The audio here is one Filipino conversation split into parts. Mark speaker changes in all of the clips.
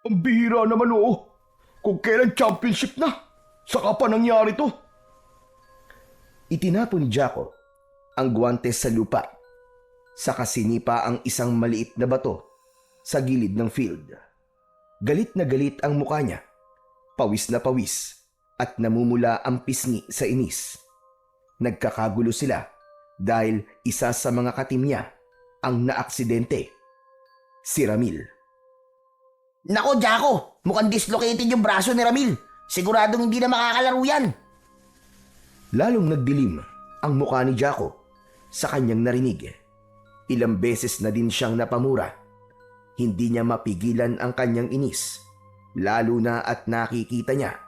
Speaker 1: Ang bihira naman oo. Kung kailan championship na, saka pa nangyari to.
Speaker 2: Itinapon ni Jaco ang guwantes sa lupa. Saka sinipa ang isang maliit na bato sa gilid ng field. Galit na galit ang mukha niya. Pawis na pawis at namumula ang pisngi sa inis. Nagkakagulo sila dahil isa sa mga katim niya ang naaksidente. Si Ramil.
Speaker 3: Nako, Jaco! Mukhang dislocated yung braso ni Ramil. Siguradong hindi na makakalaro yan.
Speaker 2: Lalong nagdilim ang mukha ni Jaco sa kanyang narinig. Ilang beses na din siyang napamura. Hindi niya mapigilan ang kanyang inis, lalo na at nakikita niya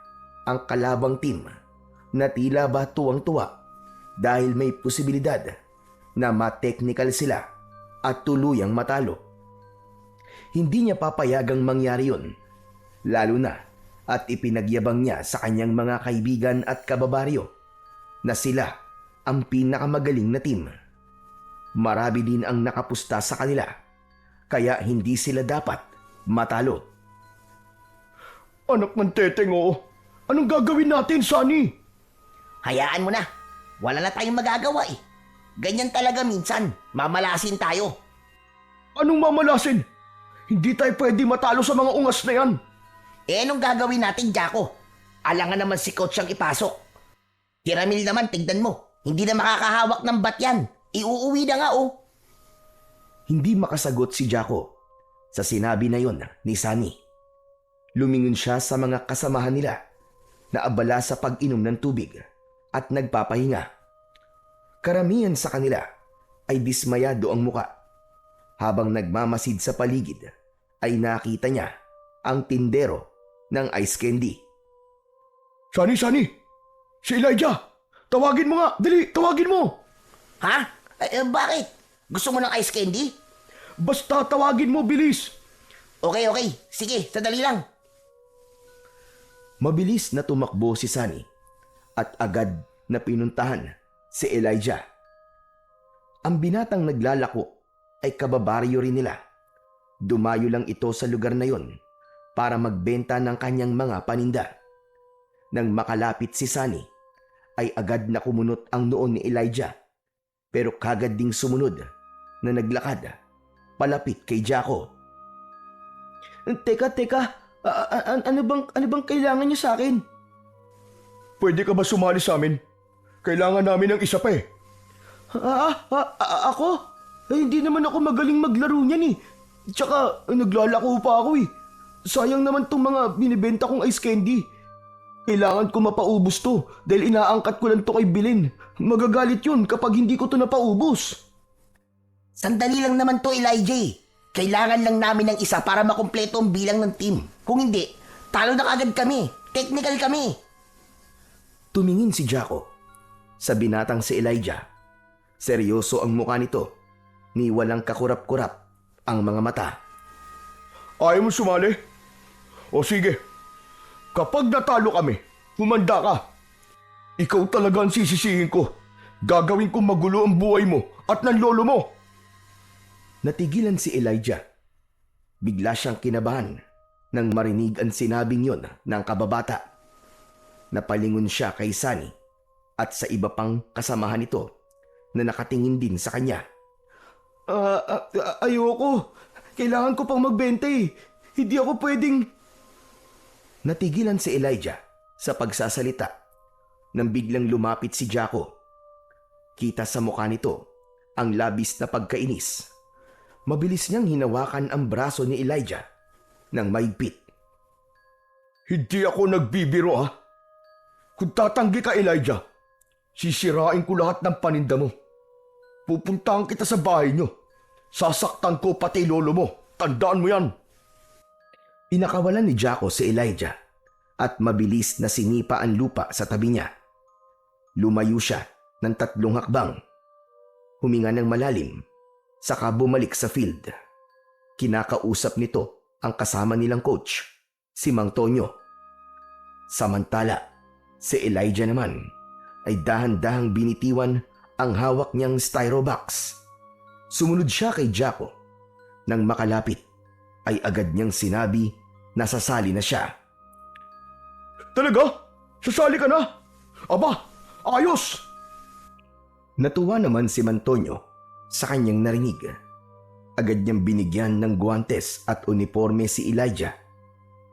Speaker 2: ang kalabang team na tila ba tuwang-tuwa dahil may posibilidad na ma-technical sila at tuluyang matalo. Hindi niya papayagang mangyari yun, lalo na at ipinagyabang niya sa kanyang mga kaibigan at kababaryo na sila ang pinakamagaling na team. Marami din ang nakapusta sa kanila, kaya hindi sila dapat matalo.
Speaker 1: Anak ng teteng oo. Anong gagawin natin, Sunny?
Speaker 3: Hayaan mo na. Wala na tayong magagawa eh. Ganyan talaga minsan. Mamalasin tayo.
Speaker 1: Anong mamalasin? Hindi tayo pwede matalo sa mga ungas na yan.
Speaker 3: Eh anong gagawin natin, Jaco? Alangan naman si coach ang ipasok. Si Ramil naman, tignan mo. Hindi na makakahawak ng bat yan. Iuuwi na nga oh.
Speaker 2: Hindi makasagot si Jaco sa sinabi na yon ni Sunny. Lumingon siya sa mga kasamahan nila na abala sa pag-inom ng tubig at nagpapahinga. Karamihan sa kanila ay dismayado ang muka. Habang nagmamasid sa paligid ay nakita niya ang tindero ng ice candy.
Speaker 1: Sunny! Si Elijah! Tawagin mo nga! Dali, tawagin mo!
Speaker 3: Ha? Bakit? Gusto mo ng ice candy?
Speaker 1: Basta tawagin mo, bilis!
Speaker 3: Okay. Sige, sandali lang.
Speaker 2: Mabilis na tumakbo si Sunny at agad na pinuntahan si Elijah. Ang binatang naglalako ay kababaryo rin nila. Dumayo lang ito sa lugar na yon para magbenta ng kanyang mga paninda. Nang makalapit si Sunny, ay agad na kumunot ang noon ni Elijah, pero kagad ding sumunod na naglakad palapit kay Jaco. Teka, ano bang kailangan niyo sa akin?
Speaker 1: Pwede ka ba sumali sa amin? Kailangan namin ng isa pa eh.
Speaker 2: Ako? Hindi naman ako magaling maglaro niyan eh.
Speaker 1: Tsaka naglalako pa ako eh. Sayang naman tong mga binibenta kong ice candy. Kailangan ko mapaubos to dahil inaangkat ko lang to kay Bilin. Magagalit yun kapag hindi ko to napaubos.
Speaker 3: Sandali lang naman to, Elijah. Kailangan lang namin ng isa para makumpleto ang bilang ng team. Kung hindi, talo na kagad kami. Technical kami.
Speaker 2: Tumingin si Jaco sa binatang si Elijah. Seryoso ang mukha nito, ni walang kakurap-kurap ang mga mata.
Speaker 1: Ayaw mo sumali? O sige, kapag natalo kami, humanda ka. Ikaw talaga ang sisisihin ko. Gagawin kong magulo ang buhay mo at ng lolo mo.
Speaker 2: Natigilan si Elijah. Bigla siyang kinabahan nang marinig ang sinabing yon ng kababata. Napalingon siya kay Sunny at sa iba pang kasamahan nito na nakatingin din sa kanya.
Speaker 1: Ayoko. Kailangan ko pang magbenta eh. Hindi ako pwedeng...
Speaker 2: Natigilan si Elijah sa pagsasalita nang biglang lumapit si Jaco. Kita sa mukha nito ang labis na pagkainis. Mabilis niyang hinawakan ang braso ni Elijah ng maigpit.
Speaker 1: Hindi ako nagbibiro ha. Kung tatanggi ka, Elijah, sisirain ko lahat ng paninda mo. Pupuntahan kita sa bahay niyo. Sasaktan ko pati lolo mo. Tandaan mo yan.
Speaker 2: Pinakawalan ni Jaco si Elijah at mabilis na sinipa ang lupa sa tabi niya. Lumayo siya ng 3 hakbang. Huminga ng malalim, saka bumalik sa field. Kinakausap nito ang kasama nilang coach, si Mang Tonyo. Samantala, si Elijah naman ay dahan-dahang binitiwan ang hawak niyang styro box. Sumunod siya kay Jaco. Nang makalapit, ay agad niyang sinabi nasasali na siya.
Speaker 1: Talaga? Sasali ka na? Aba, ayos!
Speaker 2: Natuwa naman si Mantonio sa kanyang narinig. Agad niyang binigyan ng guwantes at uniforme si Elijah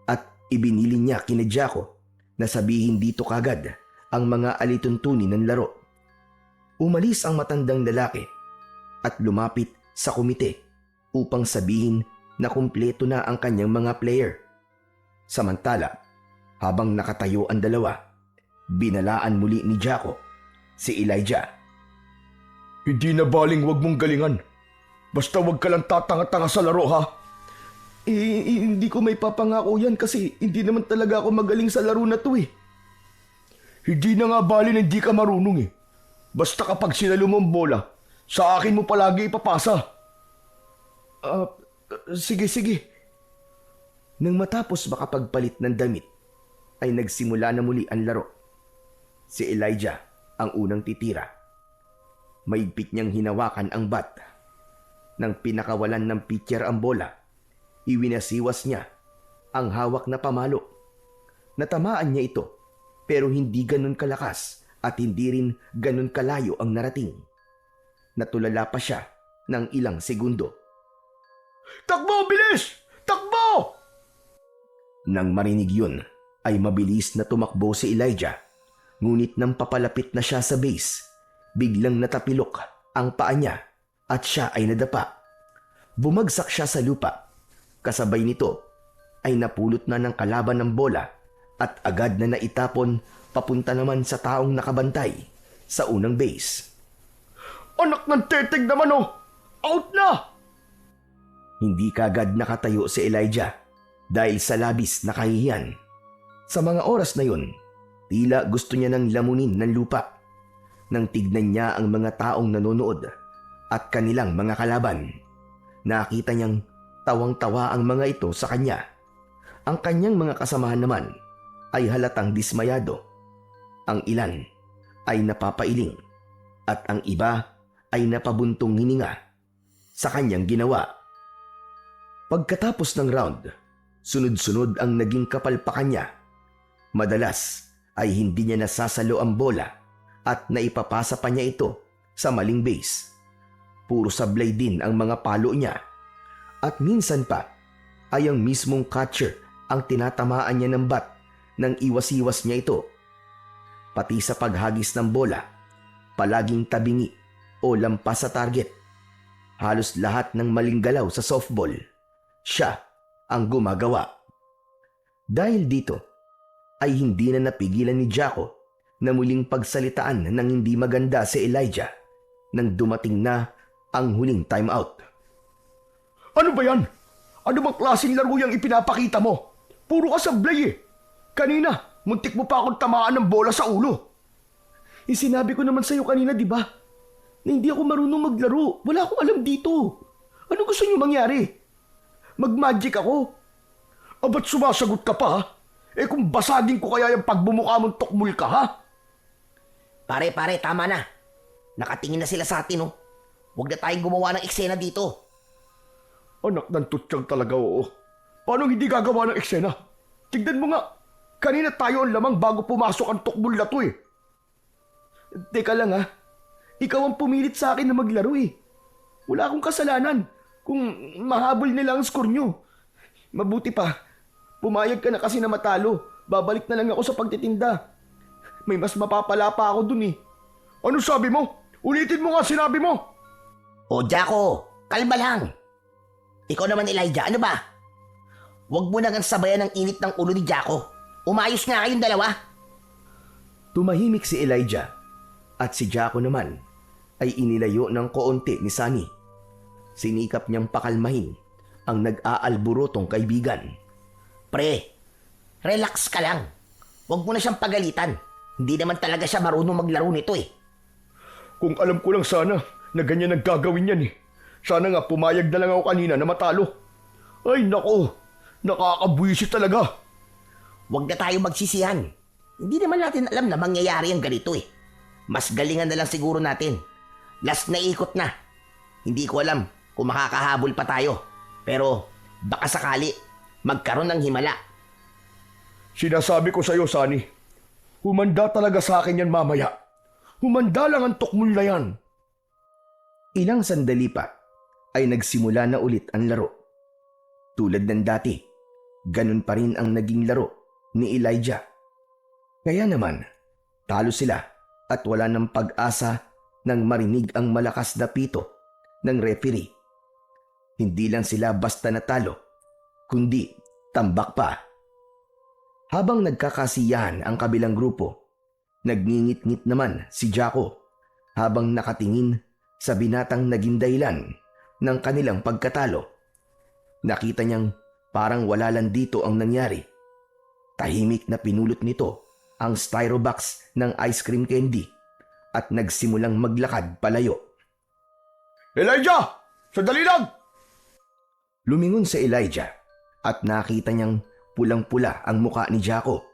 Speaker 2: at ibinili niya kina Jaco na sabihin dito kagad ang mga alituntunin ng laro. Umalis ang matandang lalaki at lumapit sa komite upang sabihin na kumpleto na ang kanyang mga player. Samantala, habang nakatayo ang dalawa, binalaan muli ni Jaco si Elijah.
Speaker 1: Hindi na baling wag mong galingan. Basta wag ka lang tatanga-tanga sa laro, ha?
Speaker 2: Hindi ko may papangako yan kasi hindi naman talaga ako magaling sa laro na to eh.
Speaker 1: Hindi na nga bali na hindi ka marunong eh. Basta kapag sinalo mo ang bola, sa akin mo palagi ipapasa.
Speaker 2: Sige. Nang matapos makapagpalit ng damit, ay nagsimula na muli ang laro. Si Elijah ang unang titira. Maigpit niyang hinawakan ang bat. Nang pinakawalan ng pitcher ang bola, iwinasiwas niya ang hawak na pamalo. Natamaan niya ito pero hindi ganun kalakas at hindi rin ganun kalayo ang narating. Natulala pa siya ng ilang segundo.
Speaker 1: Takbo, bilis! Takbo!
Speaker 2: Nang marinig yun, ay mabilis na tumakbo si Elijah. Ngunit nang papalapit na siya sa base, biglang natapilok ang paa niya at siya ay nadapa. Bumagsak siya sa lupa. Kasabay nito ay napulot na ng kalaban ng bola at agad na naitapon papunta naman sa taong nakabantay sa unang base.
Speaker 1: Anak ng tetig naman oh! Out na!
Speaker 2: Hindi kagad nakatayo si Elijah dahil sa labis na kahihiyan. Sa mga oras na yun, tila gusto niya nang lamunin ng lupa. Nang tignan niya ang mga taong nanonood at kanilang mga kalaban, nakita niyang tawang-tawa ang mga ito sa kanya. Ang kanyang mga kasamahan naman ay halatang dismayado. Ang ilan ay napapailing at ang iba ay napabuntong hininga sa kanyang ginawa. Pagkatapos ng round, sunod-sunod ang naging kapalpakan niya. Madalas ay hindi niya nasasalo ang bola at naipapasa pa niya ito sa maling base. Puro sablay din ang mga palo niya. At minsan pa ay ang mismong catcher ang tinatamaan niya ng bat nang iwas-iwas niya ito. Pati sa paghagis ng bola, palaging tabingi o lampas sa target. Halos lahat ng maling galaw sa softball, siya ang gumagawa. Dahil dito, ay hindi na napigilan ni Jaco na muling pagsalitaan ng hindi maganda si Elijah nang dumating na ang huling timeout.
Speaker 1: Ano ba yan? Ano bang klaseng laro yung ipinapakita mo? Puro ka sablay eh. Kanina, muntik mo pa akong tamaan ng bola sa ulo.
Speaker 2: Sinabi ko naman sa'yo kanina, di ba? Na hindi ako marunong maglaro. Wala akong alam dito. Ano gusto niyo mangyari?
Speaker 1: Mag-magic ako. Ba't sumasagot ka pa ha? Kung basagin ko kaya yung pagbumukha mong tukmul ka ha?
Speaker 3: Pare, tama na. Nakatingin na sila sa atin, oh. Huwag na tayong gumawa ng eksena dito.
Speaker 1: Anak ng tutyang talaga, oo. Paano hindi gagawa ng eksena? Tignan mo nga. Kanina tayo ang lamang bago pumasok ang tukmul na to eh.
Speaker 2: Teka lang ha. Ikaw ang pumilit sa akin na maglaro eh. Wala akong kasalanan kung mahabol nila ang score nyo. Mabuti pa, pumayag ka na kasi na matalo. Babalik na lang ako sa pagtitinda. May mas mapapala pa ako dun eh.
Speaker 1: Ano sabi mo? Ulitin mo nga sinabi mo.
Speaker 3: O Jaco, kalma lang. Ikaw naman Elijah, ano ba? Huwag mo nang sabayan ng init ng ulo ni Jaco. Umayos nga kayong dalawa.
Speaker 2: Tumahimik si Elijah at si Jaco naman ay inilayo ng koonti ni Sunny. Sinikap niyang pakalmahin ang nag-aalburotong kaibigan.
Speaker 3: Pre, relax ka lang. Huwag mo na siyang pagalitan. Hindi naman talaga siya marunong maglaro nito eh.
Speaker 1: Kung alam ko lang sana na ganyan ang gagawin yan eh. Sana nga pumayag na lang ako kanina na matalo. Ay nako, nakakabwisit talaga.
Speaker 3: Huwag na tayo magsisihan. Hindi naman natin alam na mangyayari ang ganito eh. Mas galingan na lang siguro natin. Last na ikot na. Hindi ko alam kung makakahabol pa tayo. Pero baka sakali, magkaroon ng himala.
Speaker 1: Sinasabi ko sa'yo, Sunny, humanda talaga sa akin yan mamaya. Humanda lang ang tukmul na yan.
Speaker 2: Ilang sandali pa ay nagsimula na ulit ang laro. Tulad ng dati, ganun pa rin ang naging laro ni Elijah. Kaya naman, talo sila at wala ng pag-asa nang marinig ang malakas na pito ng referee. Hindi lang sila basta natalo, kundi tambak pa. Habang nagkakasiyahan ang kabilang grupo, nagngingit-ngit naman si Jaco habang nakatingin sa binatang naging dahilan ng kanilang pagkatalo. Nakita niyang parang wala lang dito ang nangyari. Tahimik na pinulot nito ang styrobox ng ice cream candy at nagsimulang maglakad palayo.
Speaker 1: Elijah! Sandali lang!
Speaker 2: Lumingon sa Elijah at nakita niyang pulang-pula ang muka ni Jaco.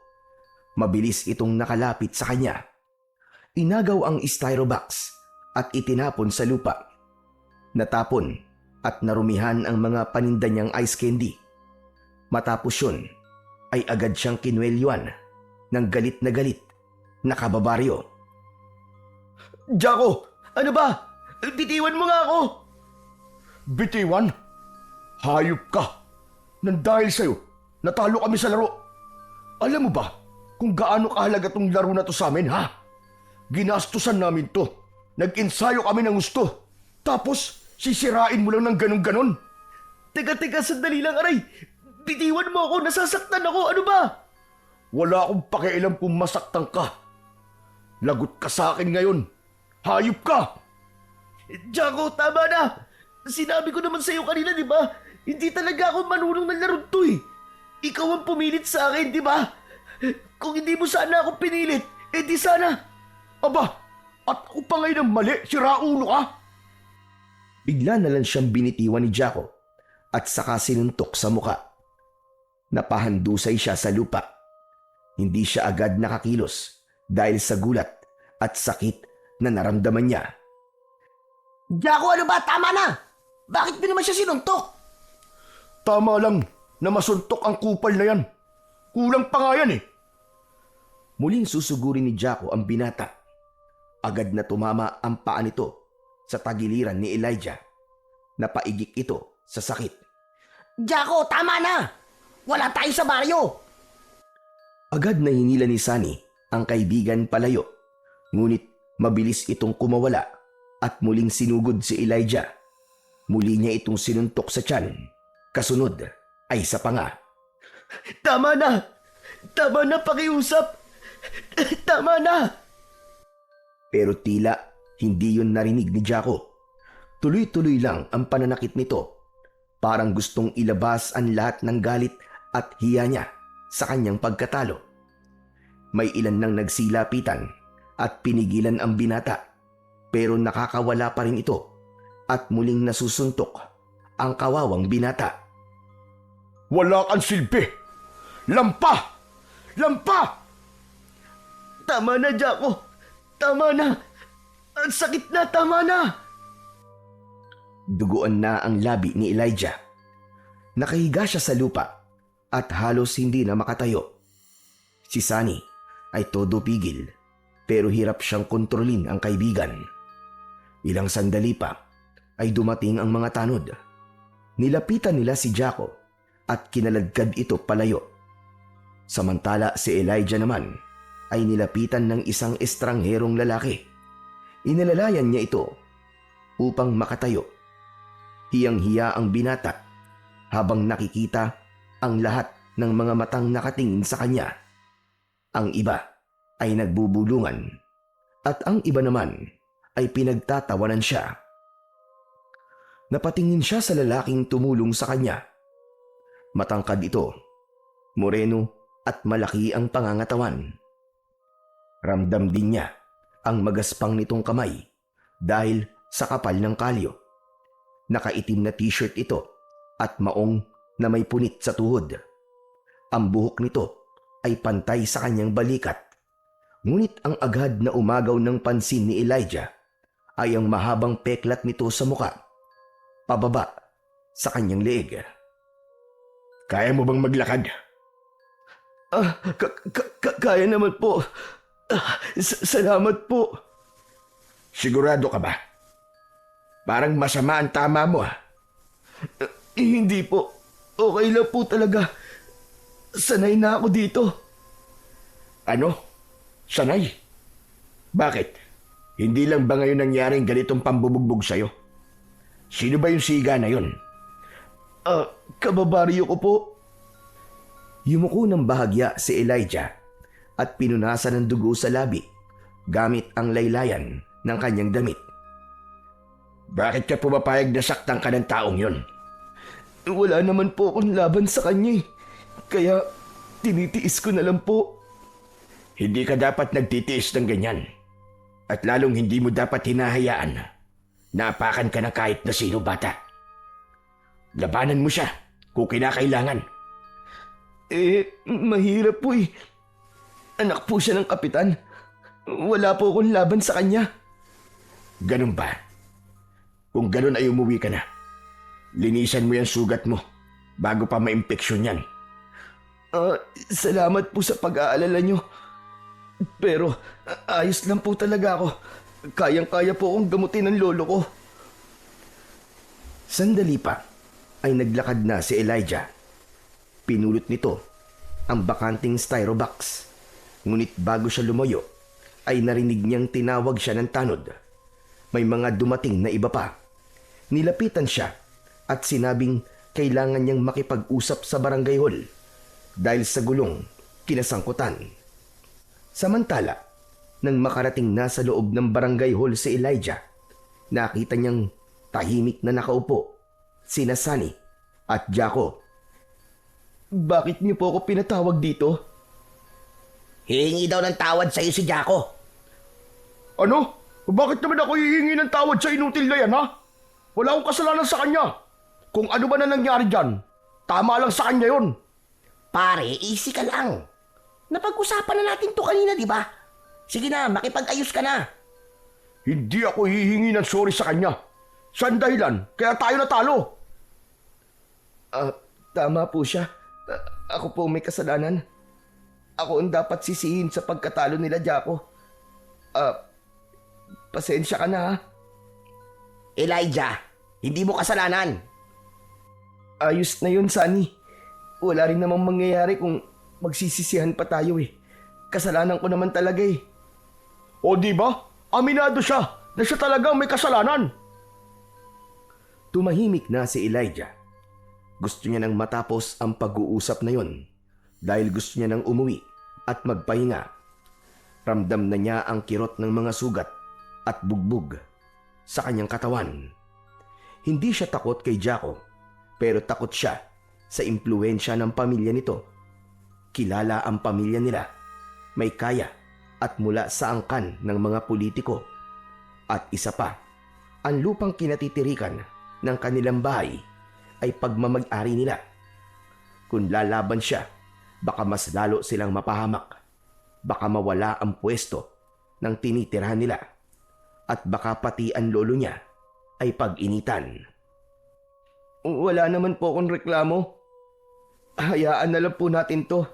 Speaker 2: Mabilis itong nakalapit sa kanya. Inagaw ang styrobox at itinapon sa lupa. Natapon at narumihan ang mga paninda niyang ice candy. Matapos yun, ay agad siyang kinuwelyuan ng galit na kababaryo.
Speaker 1: Jaco!
Speaker 3: Ano ba? Bitiwan mo nga ako!
Speaker 1: Bitiwan? Hayop ka! Nang dahil sa'yo, natalo kami sa laro. Alam mo ba kung gaano kahalaga tong laro na to sa amin, ha? Ginastusan namin to. Nag-ensayo kami ng gusto. Tapos, sisirain mo lang ng ganon-ganon.
Speaker 3: Teka, sandali lang, aray! Bitiwan mo ako, nasasaktan ako, ano ba?
Speaker 1: Wala akong pakialam kung masaktan ka. Lagot ka sa akin ngayon. Hayop ka!
Speaker 3: Jaco, tama na! Sinabi ko naman sa'yo kanina, di ba? Hindi talaga ako manunong ng laro to eh. Ikaw ang pumilit sa akin, di ba? Kung hindi mo sana ako pinilit, di sana.
Speaker 1: Aba, at ako pa ngayon ang mali, siraulo ka!
Speaker 2: Bigla na lang siyang binitiwan ni Jaco at saka sinuntok sa muka. Napahandusay siya sa lupa. Hindi siya agad nakakilos dahil sa gulat at sakit na naramdaman niya.
Speaker 3: Jaco, ano ba? Tama na! Bakit mo naman siya sinuntok?
Speaker 1: Tama lang na masuntok ang kupal na yan. Kulang pa nga yan eh.
Speaker 2: Muling susugurin ni Jaco ang binata. Agad na tumama ang paa nito sa tagiliran ni Elijah. Napaigik ito sa sakit.
Speaker 3: Jaco, tama na! Wala tayo sa baryo!
Speaker 2: Agad na hinila ni Sunny ang kaibigan palayo. Ngunit mabilis itong kumawala at muling sinugod si Elijah. Muli niya itong sinuntok sa tiyan. Kasunod ay sa panga.
Speaker 3: Tama na! Tama na, pakiusap! Tama na!
Speaker 2: Pero tila hindi yun narinig ni Jaco. Tuloy-tuloy lang ang pananakit nito. Parang gustong ilabas ang lahat ng galit at hiya niya sa kanyang pagkatalo. May ilan nang nagsilapitan at pinigilan ang binata, pero nakakawala pa rin ito at muling nasusuntok ang kawawang binata.
Speaker 1: Wala kang silbi! Lampa! Lampa!
Speaker 3: Tama na, Jaco! Tama na! Ang sakit na, tama na!
Speaker 2: Duguan na ang labi ni Elijah. Nakahiga siya sa lupa at halos hindi na makatayo. Si Sunny ay todo pigil pero hirap siyang kontrolin ang kaibigan. Ilang sandali pa ay dumating ang mga tanod. Nilapitan nila si Jaco at kinaladkad ito palayo. Samantala si Elijah naman ay nilapitan ng isang estrangherong lalaki. Inalalayan niya ito upang makatayo. Hiyang-hiya ang binata habang nakikita ang lahat ng mga matang nakatingin sa kanya. Ang iba ay nagbubulungan at ang iba naman ay pinagtatawanan siya. Napatingin siya sa lalaking tumulong sa kanya. Matangkad ito, moreno at malaki ang pangangatawan. Ramdam din niya ang magaspang nitong kamay dahil sa kapal ng kalyo. Nakaitim na t-shirt ito at maong na may punit sa tuhod. Ang buhok nito ay pantay sa kanyang balikat. Ngunit ang agad na umagaw ng pansin ni Elijah ay ang mahabang peklat nito sa muka, pababa sa kanyang leeg.
Speaker 1: Kaya mo bang maglakad?
Speaker 3: Kaya naman po. Salamat po.
Speaker 1: Sigurado ka ba? Parang masama ang tama mo ah.
Speaker 3: Hindi po. Okay lang po talaga. Sanay na ako dito.
Speaker 1: Ano? Sanay? Bakit? Hindi lang ba ngayon nangyaring ganitong pambubugbog sa'yo? Sino ba yung siga na yun?
Speaker 3: Kababaryo ko po.
Speaker 2: Yumuko ng bahagya si Elijah at pinunasan ng dugo sa labi gamit ang laylayan ng kanyang damit.
Speaker 1: Bakit ka pumapayag na saktan ka ng taong yun?
Speaker 3: Wala naman po akong laban sa kanya eh. Kaya tinitiis ko na lang po.
Speaker 1: Hindi ka dapat nagtitiis ng ganyan. At lalong hindi mo dapat hinahayaan na apakan ka na kahit na sino bata. Labanan mo siya kung kinakailangan.
Speaker 3: Mahirap po eh. Anak po siya ng kapitan. Wala po akong laban sa kanya.
Speaker 1: Ganun ba? Kung ganun ay umuwi ka na. Linisan mo yung sugat mo bago pa ma-impeksyon yan.
Speaker 3: Salamat po sa pag-aalala nyo. Pero ayos lang po talaga ako. Kayang-kaya po akong gamutin ng lolo ko.
Speaker 2: Sandali pa ay naglakad na si Elijah. Pinulot nito ang bakanting styrobox. Ngunit bago siya lumayo, ay narinig niyang tinawag siya ng tanod. May mga dumating na iba pa. Nilapitan siya at sinabing kailangan niyang makipag-usap sa barangay hall dahil sa gulong kinasangkutan. Samantala, nang makarating na sa loob ng barangay hall si Elijah, nakita niyang tahimik na nakaupo sina Sunny at Jaco.
Speaker 3: Bakit niyo po ako pinatawag dito?
Speaker 4: Hihingi daw ng tawad sa'yo si Jaco.
Speaker 1: Ano? Bakit naman ako hihingi ng tawad sa inutil na yan, ha? Wala akong kasalanan sa kanya. Kung ano ba na nangyari dyan, tama lang sa kanya yon.
Speaker 4: Pare, easy ka lang. Napag-usapan na natin to kanina, di ba? Sige na, makipag-ayos ka na.
Speaker 1: Hindi ako hihingi ng sorry sa kanya. Saan dahilan? Kaya tayo natalo.
Speaker 3: Tama po siya. Ako po may kasalanan. Ako ang dapat sisihin sa pagkatalo nila, Jaco. Pasensya ka na ha.
Speaker 4: Elijah, hindi mo kasalanan.
Speaker 3: Ayos na yun, Sunny. Wala rin namang mangyayari kung magsisisihan pa tayo eh. Kasalanan ko naman talaga eh.
Speaker 1: O di ba? Aminado siya na siya talagang may kasalanan.
Speaker 2: Tumahimik na si Elijah. Gusto niya nang matapos ang pag-uusap na yon dahil gusto niya nang umuwi at magpahinga. Ramdam na niya ang kirot ng mga sugat at bugbog sa kanyang katawan. Hindi siya takot kay Jaco, pero takot siya sa impluensya ng pamilya nito. Kilala ang pamilya nila, may kaya at mula sa angkan ng mga politiko. At isa pa, ang lupang kinatitirikan ng kanilang bahay ay pagmamag-ari nila. Kung lalaban siya, baka mas lalo silang mapahamak. Baka mawala ang pwesto ng tinitirahan nila. At baka pati ang lolo niya ay pag-initan.
Speaker 3: Wala naman po akong reklamo. Hayaan na lang po natin to.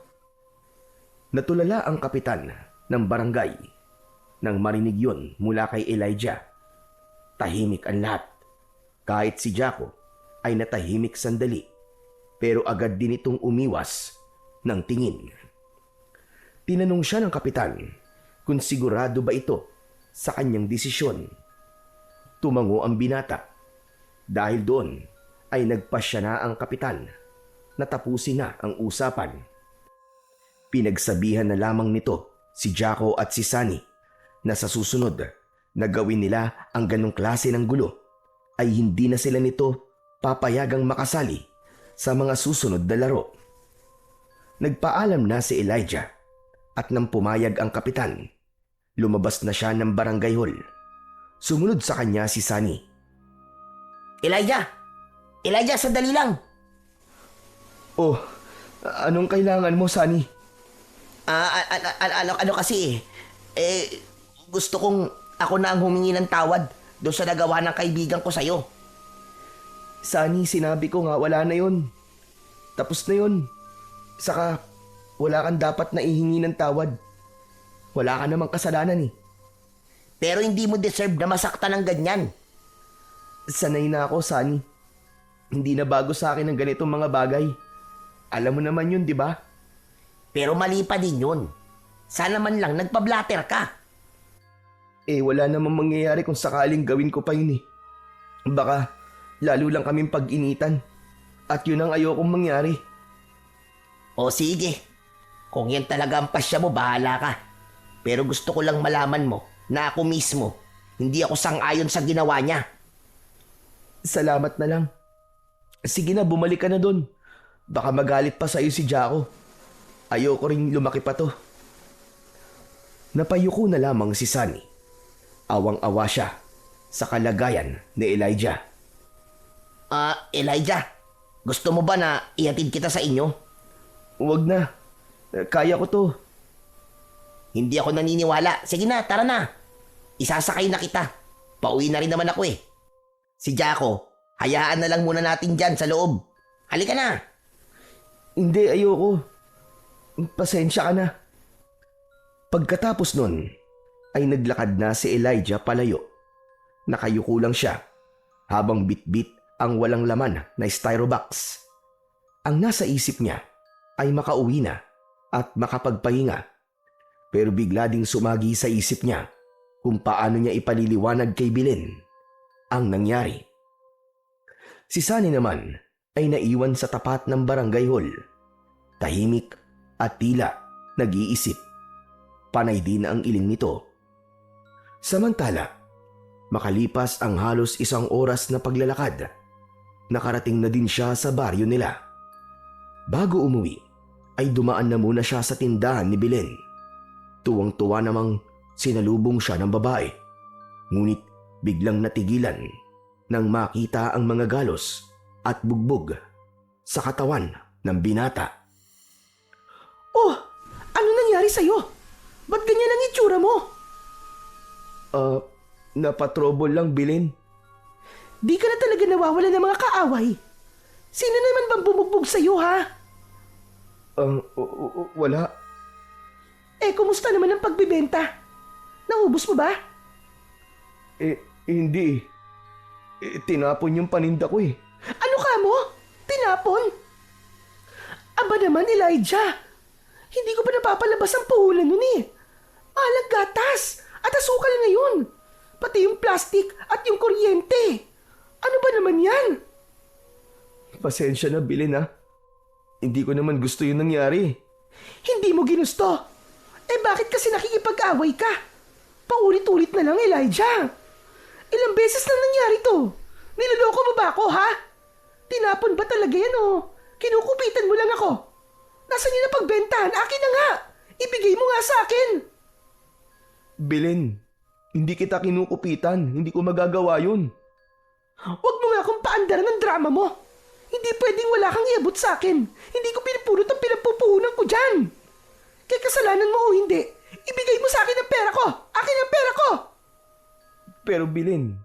Speaker 2: Natulala ang kapitan ng barangay nang marinig yon mula kay Elijah. Tahimik ang lahat. Kahit si Jaco ay natahimik sandali, pero agad din itong umiwas ng tingin. Tinanong siya ng kapitan kung sigurado ba ito sa kanyang desisyon. Tumango ang binata. Dahil doon ay nagpasya na ang kapitan na tapusin na ang usapan. Pinagsabihan na lamang nito si Jaco at si Sunny na sa susunod na gawin nila ang ganong klase ng gulo ay hindi na sila nito papayagang makasali sa mga susunod na laro. Nagpaalam na si Elijah at nang pumayag ang kapitan, lumabas na siya ng barangay hall. Sumunod sa kanya si Sunny.
Speaker 4: Elijah! Elijah, sandali lang!
Speaker 3: Oh, anong kailangan mo, Sunny?
Speaker 4: Ano kasi gusto kong ako na ang humingi ng tawad doon sa nagawa ng kaibigan ko sa'yo.
Speaker 3: Sunny, sinabi ko nga wala na yun.
Speaker 2: Tapos na yun. Saka, wala kang dapat na ihingi ng tawad. Wala ka namang kasalanan eh.
Speaker 4: Pero hindi mo deserve na masaktan ng ganyan.
Speaker 2: Sanay na ako, Sunny. Hindi na bago sa akin ang ganitong mga bagay. Alam mo naman yun, di ba?
Speaker 4: Pero mali pa din yun. Sana man lang nagpa-blatter ka.
Speaker 2: Wala namang mangyayari kung sakaling gawin ko pa yun eh. Baka, lalo lang kaming pag-initan. At yun ang ayokong mangyari.
Speaker 4: O sige, kung yan talaga ang pasya mo, bahala ka. Pero gusto ko lang malaman mo na ako mismo, hindi ako sang-ayon sa ginawa niya.
Speaker 2: Salamat na lang. Sige na, bumalik ka na dun. Baka magalit pa sa'yo si Jaco. Ayoko rin lumaki pa to. Napayuko na lamang si Sunny. Awang-awa siya sa kalagayan ni Elijah.
Speaker 4: Elijah, gusto mo ba na ihatid kita sa inyo?
Speaker 2: Huwag na. Kaya ko to.
Speaker 4: Hindi ako naniniwala. Sige na, tara na. Isasakay na kita. Pauwi na rin naman ako eh. Si Jaco, hayaan na lang muna natin dyan sa loob. Halika na.
Speaker 2: Hindi, ayoko. Pasensya ka na. Pagkatapos nun, ay naglakad na si Elijah palayo. Nakayuko lang siya habang bitbit ang walang laman na styrobox. Ang nasa isip niya ay makauwi na at makapagpahinga. Pero bigla ding sumagi sa isip niya kung paano niya ipaliliwanag kay Belen ang nangyari. Si Sunny naman ay naiwan sa tapat ng barangay hall. Tahimik at tila nag-iisip. Panay din ang iling nito. Samantala, makalipas ang halos 1 oras na paglalakad, nakarating na din siya sa baryo nila. Bago umuwi, ay dumaan na muna siya sa tindahan ni Belen. Tuwang-tuwa namang sinalubong siya ng babae. Ngunit biglang natigilan nang makita ang mga galos at bugbog sa katawan ng binata.
Speaker 3: Oh, ano nangyari sa'yo? Ba't ganyan ang itsura mo?
Speaker 2: Napatrobol lang, Belen.
Speaker 3: Di ka na talaga nawawala ng mga kaaway. Sino naman bang bumugbog sa'yo, ha?
Speaker 2: Wala.
Speaker 3: Kumusta naman ang pagbibenta? Naubos mo ba?
Speaker 2: Hindi. Tinapon yung paninda ko eh.
Speaker 3: Ano ka mo? Tinapon? Aba naman, Elijah. Hindi ko pa napapalabas ang puhulan nun eh. Mahalang gatas at asukal ngayon. Pati yung plastic at yung kuryente. Ano ba naman yan?
Speaker 2: Pasensya na, Belen ha. Hindi ko naman gusto yung nangyari.
Speaker 3: Hindi mo ginusto. Bakit kasi nakikipag-away ka? Paulit-ulit na lang, Elijah. Ilang beses na nangyari to. Niloloko mo ba ako, ha? Tinapon ba talaga yan o kinukupitan mo lang ako? Nasaan yun na pagbentahan? Akin na nga. Ibigay mo nga sa akin.
Speaker 2: Belen, hindi kita kinukupitan. Hindi ko magagawa yun.
Speaker 3: Huwag mo nga akong paandaran ng drama mo. Hindi pwedeng wala kang iabot sa akin. Hindi ko pinupulot ang pinagpupuhunan ko dyan. Kaya kasalanan mo o hindi, ibigay mo sa akin ang pera ko. Akin ang pera ko.
Speaker 2: Pero Belen,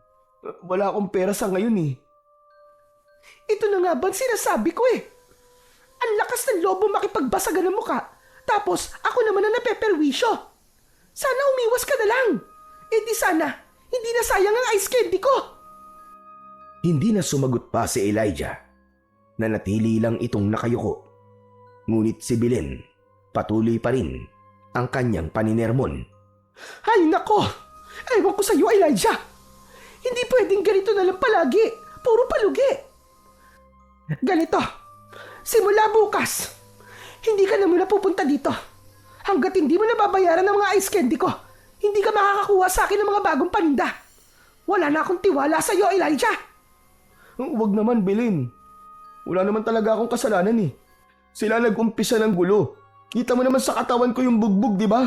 Speaker 2: wala akong pera sa ngayon eh.
Speaker 3: Ito na nga ba ang sinasabi ko eh. Ang lakas ng lobo makipagbasagan ng muka. Tapos ako naman ang napeperwisyo. Sana umiwas ka na lang. Di sana, hindi na sayang ang ice candy ko.
Speaker 2: Hindi na sumagot pa si Elijah. Nanatili lang itong nakayuko. Ngunit si Belen, patuloy pa rin ang kanyang paninermon.
Speaker 3: Ay nako, ewan ko sa iyo, Elijah. Hindi pwedeng ganito na lang palagi. Puro palugi. Ganito, simula bukas, hindi ka na muna pupunta dito. Hanggat hindi mo nababayaran ng mga ice candy ko, hindi ka makakakuha sa akin ng mga bagong paninda. Wala na akong tiwala sa iyo, Elijah.
Speaker 2: Huwag naman, Belen. Wala naman talaga akong kasalanan eh. Sila nag-umpisa ng gulo. Kita mo naman sa katawan ko yung bugbog, di ba?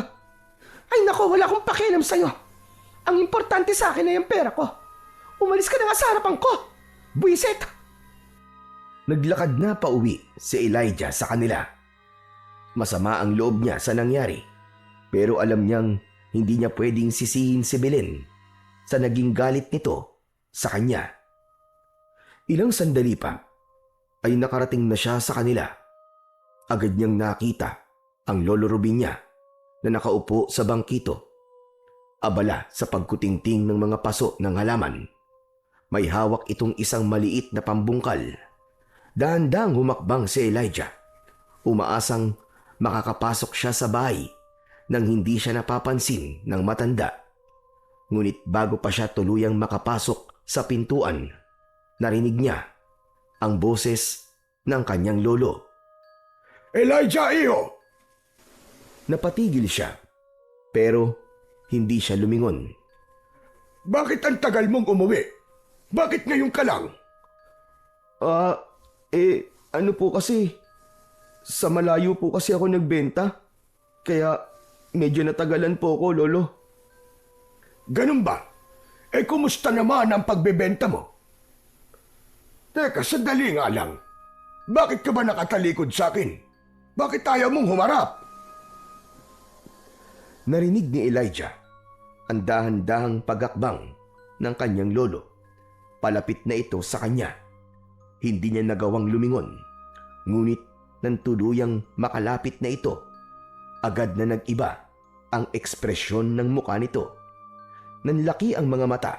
Speaker 3: Ay nako, wala akong pakialam sa iyo. Ang importante sa akin ay ang pera ko. Umalis ka na nga sa harapan ko. Buwisit!
Speaker 2: Naglakad na pauwi si Elijah sa kanila. Masama ang loob niya sa nangyari, pero alam niyang hindi niya pwedeng sisihin si Belen sa naging galit nito sa kanya. Ilang sandali pa, ay nakarating na siya sa kanila. Agad niyang nakita ang Lolo Rubin niya na nakaupo sa bangkito. Abala sa pagkutingting ng mga paso ng halaman. May hawak itong isang maliit na pambungkal. Dahan-dahang humakbang si Elijah. Umaasang makakapasok siya sa bahay nang hindi siya napapansin ng matanda. Ngunit bago pa siya tuluyang makapasok sa pintuan, narinig niya ang boses ng kanyang lolo.
Speaker 1: Elijah, iho!
Speaker 2: Napatigil siya, pero hindi siya lumingon.
Speaker 1: Bakit ang tagal mong umuwi? Bakit ngayon ka lang?
Speaker 2: Ano po kasi, sa malayo po kasi ako nagbenta, kaya medyo natagalan po ako, Lolo.
Speaker 1: Ganun ba? Kumusta naman ang pagbebenta mo? Teka, sandali nga lang. Bakit ka ba nakatalikod sa akin? Bakit ayaw mong humarap?
Speaker 2: Narinig ni Elijah ang dahan-dahang pagakbang ng kanyang lolo. Palapit na ito sa kanya. Hindi niya nagawang lumingon. Ngunit nang tuluyang makalapit na ito, agad na nag-iba ang ekspresyon ng mukha nito. Nanlaki ang mga mata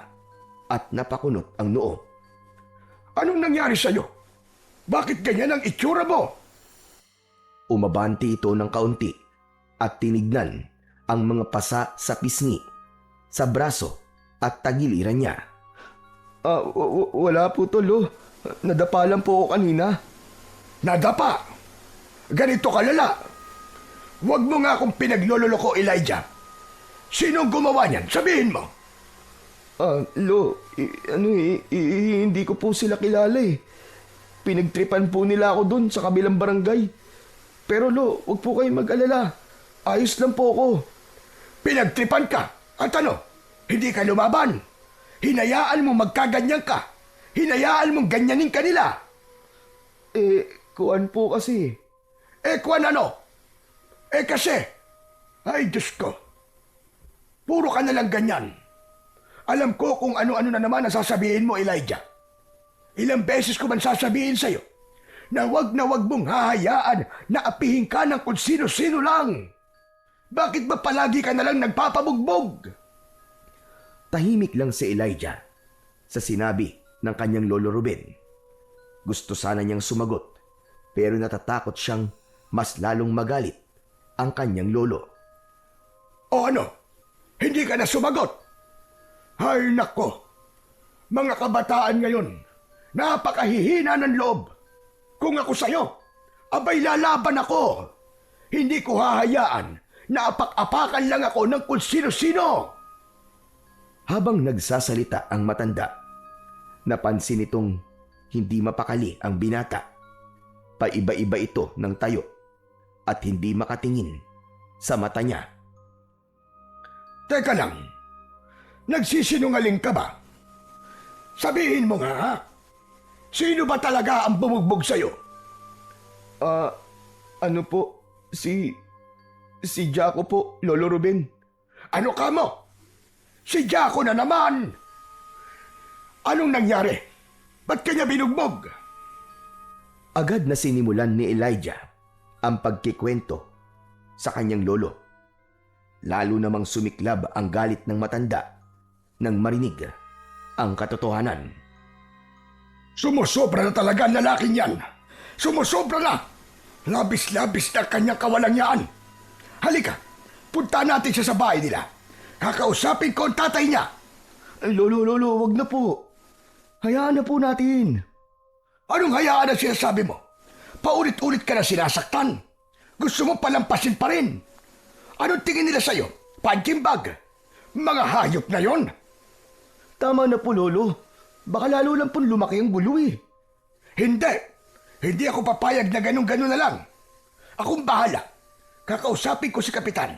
Speaker 2: at napakunot ang noo.
Speaker 1: Anong nangyari sa'yo? Bakit ganyan ang itsura mo?
Speaker 2: Umabanti ito ng kaunti at tinignan ang mga pasa sa pisngi, sa braso at tagiliran niya. Wala po, Tolo. Nadapa lang po ako kanina.
Speaker 1: Nadapa? Ganito kalala. Huwag mo nga akong pinaglololoko, Elijah. Sinong gumawa niyan? Sabihin mo.
Speaker 2: Hindi ko po sila kilala eh. Pinagtripan po nila ako dun sa kabilang barangay. Pero wag po kayong mag-alala. Ayos lang po ako.
Speaker 1: Pinagtripan ka? At ano? Hindi ka lumaban? Hinayaan mo magkaganyan ka? Hinayaan mong ganyanin kanila?
Speaker 2: Kuwan po kasi.
Speaker 1: Kuwan ano? Kasi. Ay, Diyos ko. Puro ka na lang ganyan. Alam ko kung ano-ano na naman ang sasabihin mo, Elijah. Ilang beses ko man sasabihin sa'yo na wag mong hahayaan na apihin ka ng kung sino-sino lang. Bakit ba palagi ka na lang nagpapabugbog?
Speaker 2: Tahimik lang si Elijah sa sinabi ng kanyang lolo Ruben. Gusto sana niyang sumagot, pero natatakot siyang mas lalong magalit ang kanyang lolo.
Speaker 1: O ano? Hindi ka na sumagot? Ay nako, mga kabataan ngayon, napakahihina ng loob. Kung ako sa'yo, abay lalaban ako. Hindi ko hahayaan na apak-apakan lang ako ng kung sino-sino.
Speaker 2: Habang nagsasalita ang matanda, napansin itong hindi mapakali ang binata. Paiba-iba ito ng tayo at hindi makatingin sa mata niya.
Speaker 1: Teka lang, nagsisinungaling ka ba? Sabihin mo nga, ha? Sino ba talaga ang bumugbog sa'yo?
Speaker 2: Ano po, si Jaco po, Lolo Ruben.
Speaker 1: Ano ka mo? Si Jaco na naman! Anong nangyari? Ba't kanya binugbog?
Speaker 2: Agad na sinimulan ni Elijah ang pagkikwento sa kanyang lolo. Lalo namang sumiklab ang galit ng matanda nang marinig ang katotohanan.
Speaker 1: Sumusobra na talaga ang lalaking yan. Sumusobra na! Labis-labis na kanyang kawalangyaan. Halika, punta natin siya sa bahay nila. Kakausapin ko ang tatay niya.
Speaker 2: Lolo, wag na po. Hayaan na po natin.
Speaker 1: Anong hayaan ang sinasabi mo? Paulit-ulit ka na sinasaktan. Gusto mo palampasin pa rin. Anong tingin nila sa'yo? Punching bag? Mga hayop na yon.
Speaker 2: Tama na po, Lolo. Baka lalo lang po lumaki ang gulo eh.
Speaker 1: Hindi. Hindi ako papayag na ganun-ganun na lang. Akong bahala. Kakausapin ko si Kapitan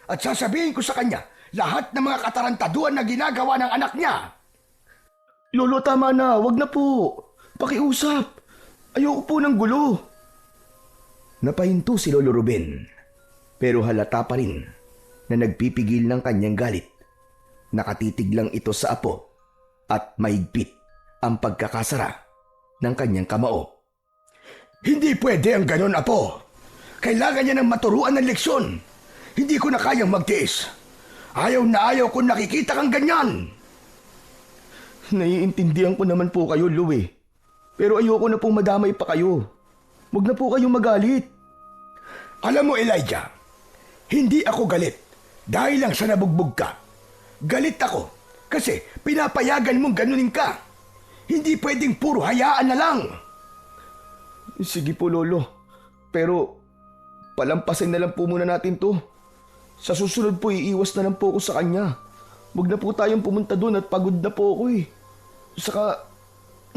Speaker 1: at sasabihin ko sa kanya lahat ng mga katarantaduan na ginagawa ng anak niya.
Speaker 2: Lolo, tama na. Wag na po. Pakiusap. Ayoko po ng gulo. Napahinto si Lolo Ruben, pero halata pa rin na nagpipigil ng kanyang galit. Nakatitig lang ito sa apo at mahigpit ang pagkakasara ng kanyang kamao.
Speaker 1: Hindi pwede ang ganon, Apo. Kailangan niya ng maturuan ng leksyon. Hindi ko na kayang magtiis. Ayaw na ayaw kung nakikita kang ganyan.
Speaker 3: Naiintindihan ko naman po kayo, Lou eh. Pero ayoko na pong madamay pa kayo. Huwag na po kayong magalit.
Speaker 1: Alam mo, Elijah, hindi ako galit dahil lang sa nabugbog ka. Galit ako kasi pinapayagan mong ganunin ka. Hindi pwedeng puro hayaan na lang.
Speaker 3: Sige po, Lolo. Pero palampasin na lang po muna natin to. Sa susunod po, iiwas na lang po ako sa kanya. Huwag na po tayong pumunta doon at pagod na po ako eh. Saka,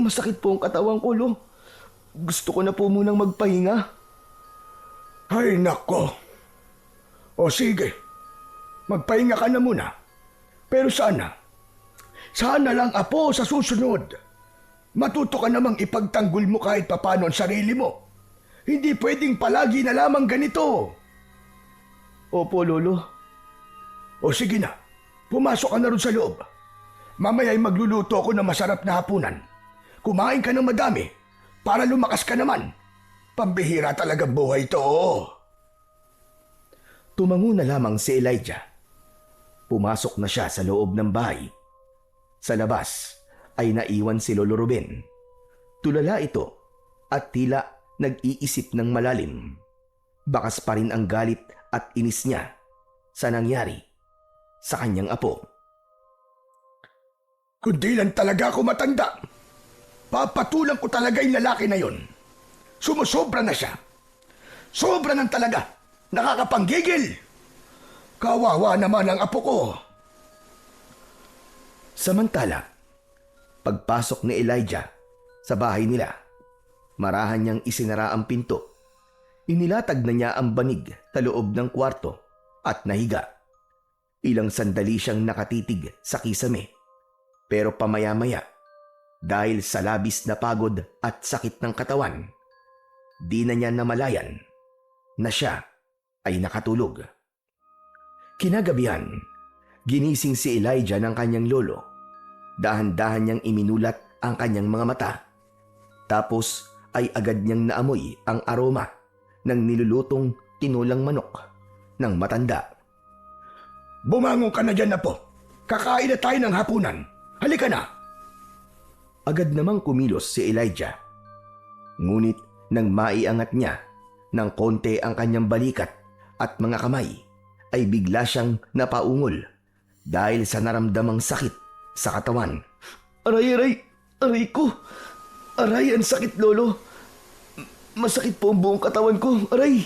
Speaker 3: masakit po ang katawan ko, Lo. Gusto ko na po munang magpahinga.
Speaker 1: Ay, nako. O sige, magpahinga ka na muna. Pero sana lang, Apo, sa susunod, matuto ka namang ipagtanggol mo kahit papano ang sarili mo. Hindi pwedeng palagi na lamang ganito.
Speaker 3: Opo, Lolo.
Speaker 1: O sige na, pumasok ka na rin sa loob. Mamaya'y magluluto ako ng masarap na hapunan. Kumain ka ng madami para lumakas ka naman. Pambihira talaga buhay to.
Speaker 2: Tumango na lamang si Elijah. Pumasok na siya sa loob ng bahay. Sa labas ay naiwan si Lolo Ruben. Tulala ito at tila nag-iisip ng malalim. Bakas pa rin ang galit at inis niya sa nangyari sa kanyang apo.
Speaker 1: Kundi lang talaga ako matanda. Papatulang ko talaga yung lalaki na yon. Sumusobra na siya. Sobra nang talaga. Nakakapanggigil. Kawawa naman ang apo ko.
Speaker 2: Samantala, pagpasok ni Elijah sa bahay nila, marahan niyang isinara ang pinto. Inilatag na niya ang banig sa loob ng kwarto at nahiga. Ilang sandali siyang nakatitig sa kisame. Pero pamaya-maya, dahil sa labis na pagod at sakit ng katawan, di na niya namalayan na siya ay nakatulog. Kinagabihan, ginising si Elijah ng kanyang lolo. Dahan-dahan niyang iminulat ang kanyang mga mata. Tapos ay agad niyang naamoy ang aroma ng nilulutong tinulang manok ng matanda.
Speaker 1: Bumangon ka na dyan, Apo. Kakain na tayo ng hapunan. Halika na.
Speaker 2: Agad namang kumilos si Elijah. Ngunit nang maiangat niya ng konti ang kanyang balikat at mga kamay, ay bigla siyang napaungol dahil sa naramdamang sakit sa katawan.
Speaker 3: Aray, aray! Aray ko! Aray, ang sakit, Lolo! Masakit po ang buong katawan ko. Aray!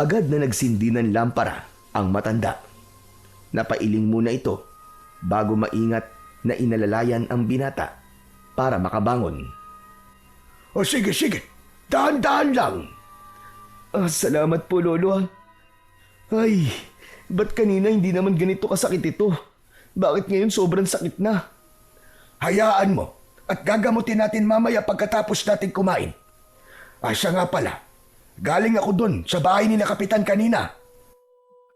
Speaker 2: Agad na nagsindi ng lampara ang matanda. Napailing muna ito bago maingat na inalalayan ang binata para makabangon.
Speaker 1: O sige, sige. Dahan-dahan lang.
Speaker 3: Salamat po, Lolo. Ay, ba't kanina hindi naman ganito kasakit ito? Bakit ngayon sobrang sakit na?
Speaker 1: Hayaan mo at gagamutin natin mamaya pagkatapos natin kumain. Ay, siya nga pala. Galing ako dun sa bahay ni na Kapitan kanina.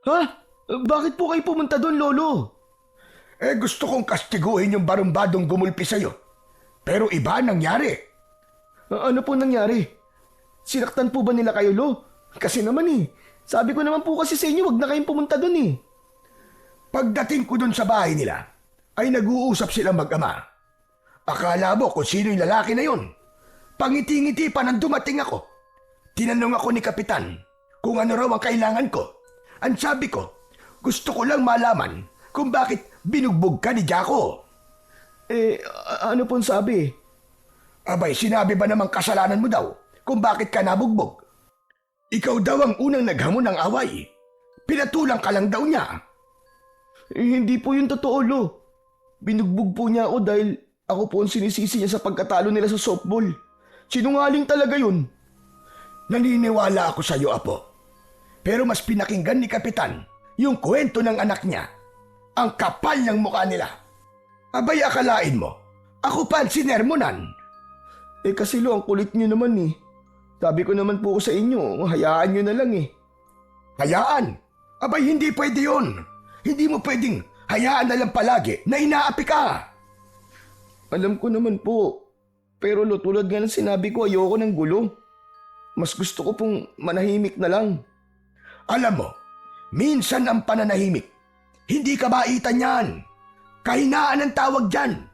Speaker 3: Ha? Bakit po kayo pumunta doon, Lolo?
Speaker 1: Gusto kong kastiguhin yung barumbadong gumulpi sa'yo. Pero iba ang nangyari.
Speaker 3: Ano po nangyari? Sinaktan po ba nila kayo, Lo? Kasi naman sabi ko naman po kasi sa inyo, wag na kayong pumunta doon
Speaker 1: Pagdating ko dun sa bahay nila, ay nag-uusap sila mag-ama. Akala mo kung sino yung lalaki na yun. Pangiti-ngiti pa nang dumating ako. Tinanong ako ni Kapitan kung ano raw ang kailangan ko. Ang sabi ko, gusto ko lang malaman kung bakit binugbog ka ni Jaco.
Speaker 3: Ano pong sabi?
Speaker 1: Abay, sinabi ba namang kasalanan mo daw kung bakit ka nabugbog? Ikaw daw ang unang naghamon ng away. Pinatulang ka lang daw niya.
Speaker 3: Hindi po yun totoo, Lo. Binugbog po niya ako dahil ako po ang sinisisi niya sa pagkatalo nila sa softball. Sinungaling talaga yun.
Speaker 1: Naniniwala ako sa iyo, Apo. Pero mas pinakinggan ni Kapitan yung kwento ng anak niya. Ang kapal ng mukha nila. Abay, akalain mo, ako pa ang sinermonan.
Speaker 3: Kasi Lo, ang kulit niyo naman Sabi ko naman po sa inyo, hayaan niyo na lang
Speaker 1: Hayaan? Abay, hindi pwede yun. Hindi mo pwedeng hayaan na lang palagi na inaapi ka.
Speaker 3: Alam ko naman po.
Speaker 1: Pero lo, tulad nga ng sinabi ko, ayoko ng gulo. Mas gusto ko pong manahimik na lang.
Speaker 2: Alam mo, minsan ang pananahimik, hindi kabaitan yan. Kahinaan ang tawag dyan.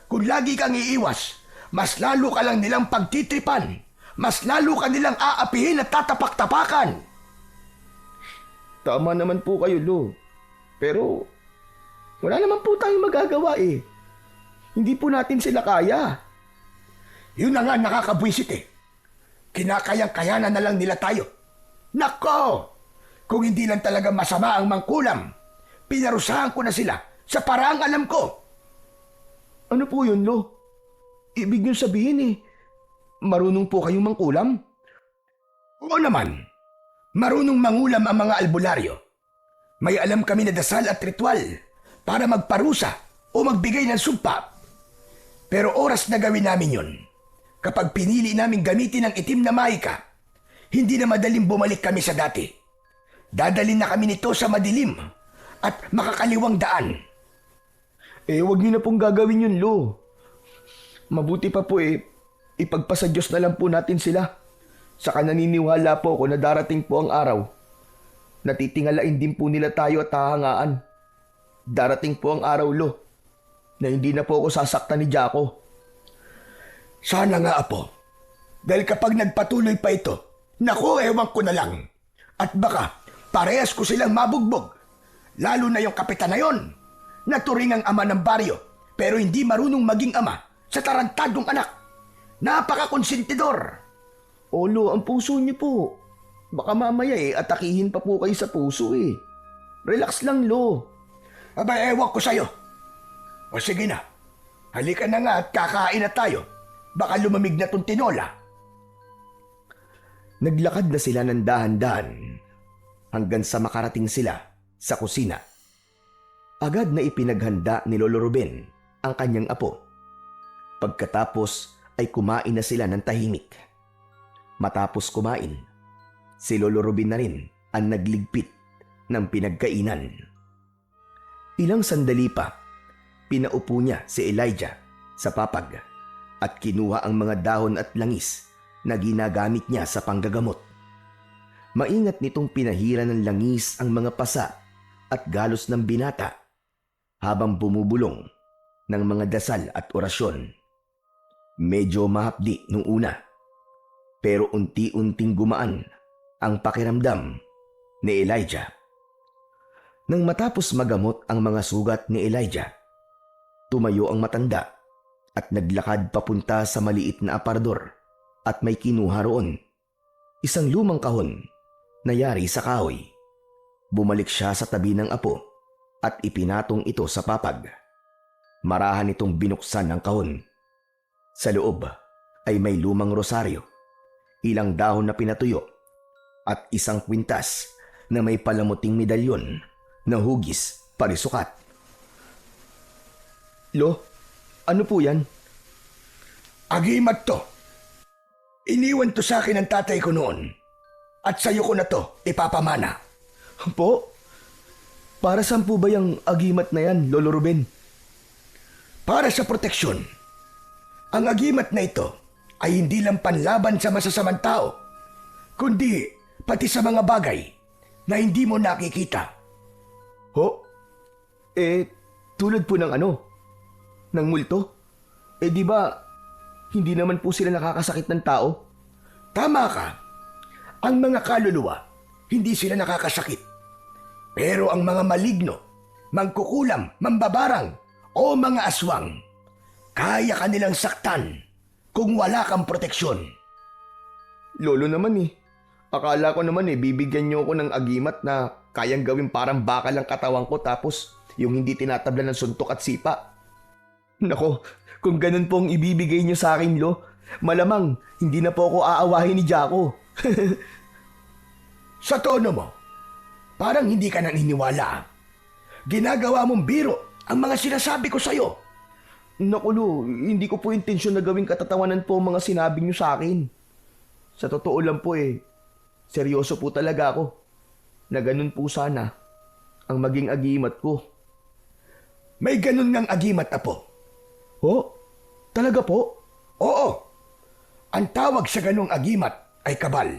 Speaker 2: Kung lagi kang iiwas, mas lalo ka lang nilang pagtitripan. Mas lalo ka nilang aapihin at tatapak-tapakan.
Speaker 1: Tama naman po kayo, Lo. Pero wala naman po tayong magagawa eh. Hindi po natin sila kaya.
Speaker 2: Yun na nga nakakabwisit eh. Kinakayang-kayanan na lang nila tayo. Nako! Kung hindi lang talaga masama ang mangkulam, pinarusahan ko na sila sa paraang alam ko.
Speaker 1: Ano po yun, Lo? Ibig nyo sabihin eh, marunong po kayong mangkulam?
Speaker 2: Oo naman, marunong mangulam ang mga albularyo. May alam kami na dasal at ritual para magparusa o magbigay ng sumpa. Pero oras na gawin namin yun. Kapag pinili namin gamitin ang itim na mahika, hindi na madaling bumalik kami sa dati. Dadalin na kami nito sa madilim at makakaliwang daan.
Speaker 1: Eh, wag nyo na pong gagawin yun, Lo. Mabuti pa po eh, ipagpasa Diyos na lang po natin sila. Saka naniniwala po ako na darating po ang araw. Natitingalain din po nila tayo at hahangaan. Darating po ang araw, Lo, na hindi na po ako sasaktan ni Jaco.
Speaker 2: Sana nga, Apo. Dahil kapag nagpatuloy pa ito, naku, ewan ko na lang. At baka parehas ko silang mabugbog. Lalo na yung kapitan na yon, naturing ang ama ng baryo, pero hindi marunong maging ama sa tarantadong anak. Napaka-konsentidor.
Speaker 1: O, Lo, ang puso niyo po. Baka mamaya eh, atakihin pa po kayo sa puso eh. Relax lang, Lo.
Speaker 2: Aba, ewan ko sa'yo. O sige na, halika na nga at kakain na tayo. Baka lumamig na tong tinola.
Speaker 1: Naglakad na sila ng dahan-dahan hanggang sa makarating sila sa kusina. Agad na ipinaghanda ni Lolo Ruben ang kanyang apo. Pagkatapos ay kumain na sila ng tahimik. Matapos kumain, si Lolo Ruben na rin ang nagligpit ng pinagkainan. Ilang sandali pa, pinaupo niya si Elijah sa papag at kinuha ang mga dahon at langis na ginagamit niya sa panggagamot. Maingat nitong pinahira ng langis ang mga pasa at galos ng binata habang bumubulong ng mga dasal at orasyon. Medyo mahapdi nung una, pero unti-unting gumaan ang pakiramdam ni Elijah. Nang matapos magamot ang mga sugat ni Elijah, tumayo ang matanda at naglakad papunta sa maliit na aparador at may kinuha roon. Isang lumang kahon na yari sa kahoy. Bumalik siya sa tabi ng apo at ipinatong ito sa papag. Marahan itong binuksan ang kahon. Sa loob ay may lumang rosaryo, ilang dahon na pinatuyo at isang kwintas na may palamuting medalyon na hugis parisukat. Lo, ano po yan?
Speaker 2: Agimat to. Iniwan to sa akin ng tatay ko noon. At sa'yo ko na to ipapamana.
Speaker 1: Po? Para saan po ba yung agimat na yan, Lolo Ruben?
Speaker 2: Para sa proteksyon. Ang agimat na ito ay hindi lang panlaban sa masasamang tao, kundi pati sa mga bagay na hindi mo nakikita.
Speaker 1: Ho? Tulad po ng ano? Ng multo? Di ba, hindi naman po sila nakakasakit ng tao?
Speaker 2: Tama ka. Ang mga kaluluwa, hindi sila nakakasakit. Pero ang mga maligno, mangkukulam, mambabarang, o mga aswang, kaya ka nilang saktan kung wala kang proteksyon.
Speaker 1: Lolo naman eh. Akala ko naman bibigyan niyo ako ng agimat na kayang gawin parang bakal ang katawan ko tapos yung hindi tinatablan ng suntok at sipa. Nako, kung ganun po ang ibibigay niyo sa akin, Lo, malamang hindi na po ako aawahin ni Jaco.
Speaker 2: Sa tono mo, parang hindi ka naniniwala. Ginagawa mong biro ang mga sinasabi ko sa'yo.
Speaker 1: Naku, Lo, hindi ko po intensyon na gawing katatawanan po ang mga sinabi niyo sa akin. Sa totoo lang po seryoso po talaga ako na ganun po sana ang maging agimat ko.
Speaker 2: May ganun ngang agimat, Apo.
Speaker 1: Ho? Talaga po? Oo, ang tawag sa ganong agimat ay kabal.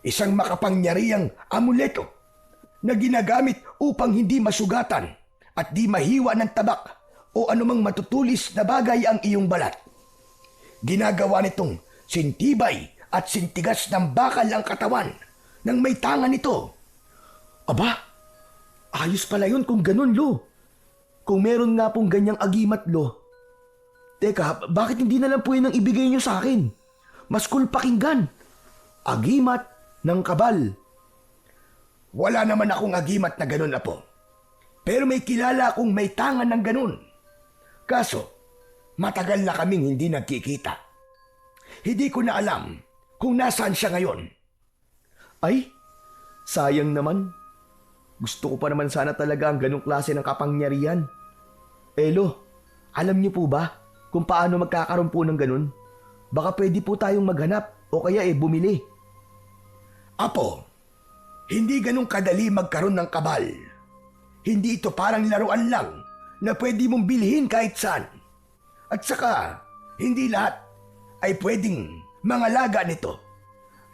Speaker 1: Isang makapangyarihang amuleto na ginagamit upang hindi masugatan at di mahiwa ng tabak o anumang matutulis na bagay ang iyong balat. Ginagawa nitong sintibay at sintigas ng bakal ang katawan ng may tangan nito.
Speaker 3: Aba, ayos pala yun kung ganun, Lo. Kung meron nga pong ganyang agimat, Lo. Teka, bakit hindi na lang po yun ang ibigay nyo sa akin? Mas cool pakinggan. Agimat ng kabal.
Speaker 1: Wala naman akong agimat na ganun, Apo. Pero may kilala akong may tangan ng ganun. Kaso, matagal na kaming hindi nagkikita. Hindi ko na alam kung nasaan siya ngayon.
Speaker 3: Ay, sayang naman. Gusto ko pa naman sana talaga ang ganong klase ng kapangyarihan. Lo, alam niyo po ba kung paano magkakaroon po ng ganun? Baka pwede po tayong maghanap o kaya bumili.
Speaker 1: Apo, hindi ganun kadali magkaroon ng kabal. Hindi ito parang laruan lang na pwede mong bilhin kahit saan. At saka, hindi lahat ay pwedeng mangalaga nito.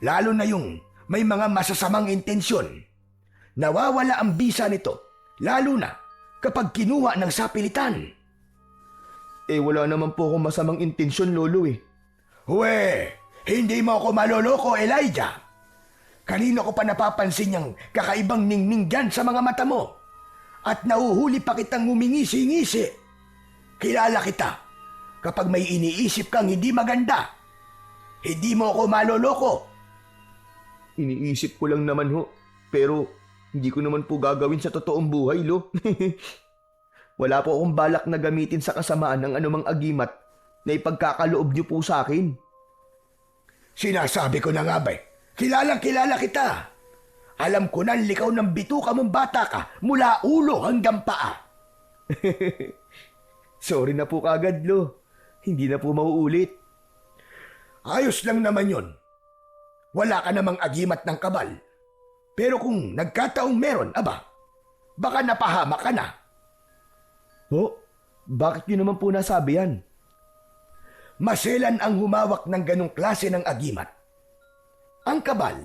Speaker 1: Lalo na yung may mga masasamang intensyon. Nawawala ang bisa nito, lalo na kapag kinuha ng sapilitan.
Speaker 3: Wala naman po akong masamang intensyon, Lolo
Speaker 1: Huwe, hindi mo ako maloloko, Elijah. Kanino ko pa napapansin yung kakaibang ningning dyan sa mga mata mo? At nauhuli pa kitang ngumingisi-ngisi. Kilala kita kapag may iniisip kang hindi maganda. Hindi mo ako maloloko.
Speaker 3: Iniisip ko lang naman ho, pero hindi ko naman po gagawin sa totoong buhay, Lo. Wala po akong balak na gamitin sa kasamaan ng anumang agimat na ipagkakaloob niyo po sa akin.
Speaker 1: Sinasabi ko na nga ba, kilalang kilala kita. Alam ko na likaw ng bituka mong bata ka mula ulo hanggang paa.
Speaker 3: Sorry na po kagad, Lo. Hindi na po mauulit.
Speaker 1: Ayos lang naman yon. Wala ka namang agimat ng kabal. Pero kung nagkataong meron, aba, baka napahamak ka na.
Speaker 3: Bakit niyo naman po nasabi yan?
Speaker 1: Maselan ang humawak ng ganong klase ng agimat. Ang kabal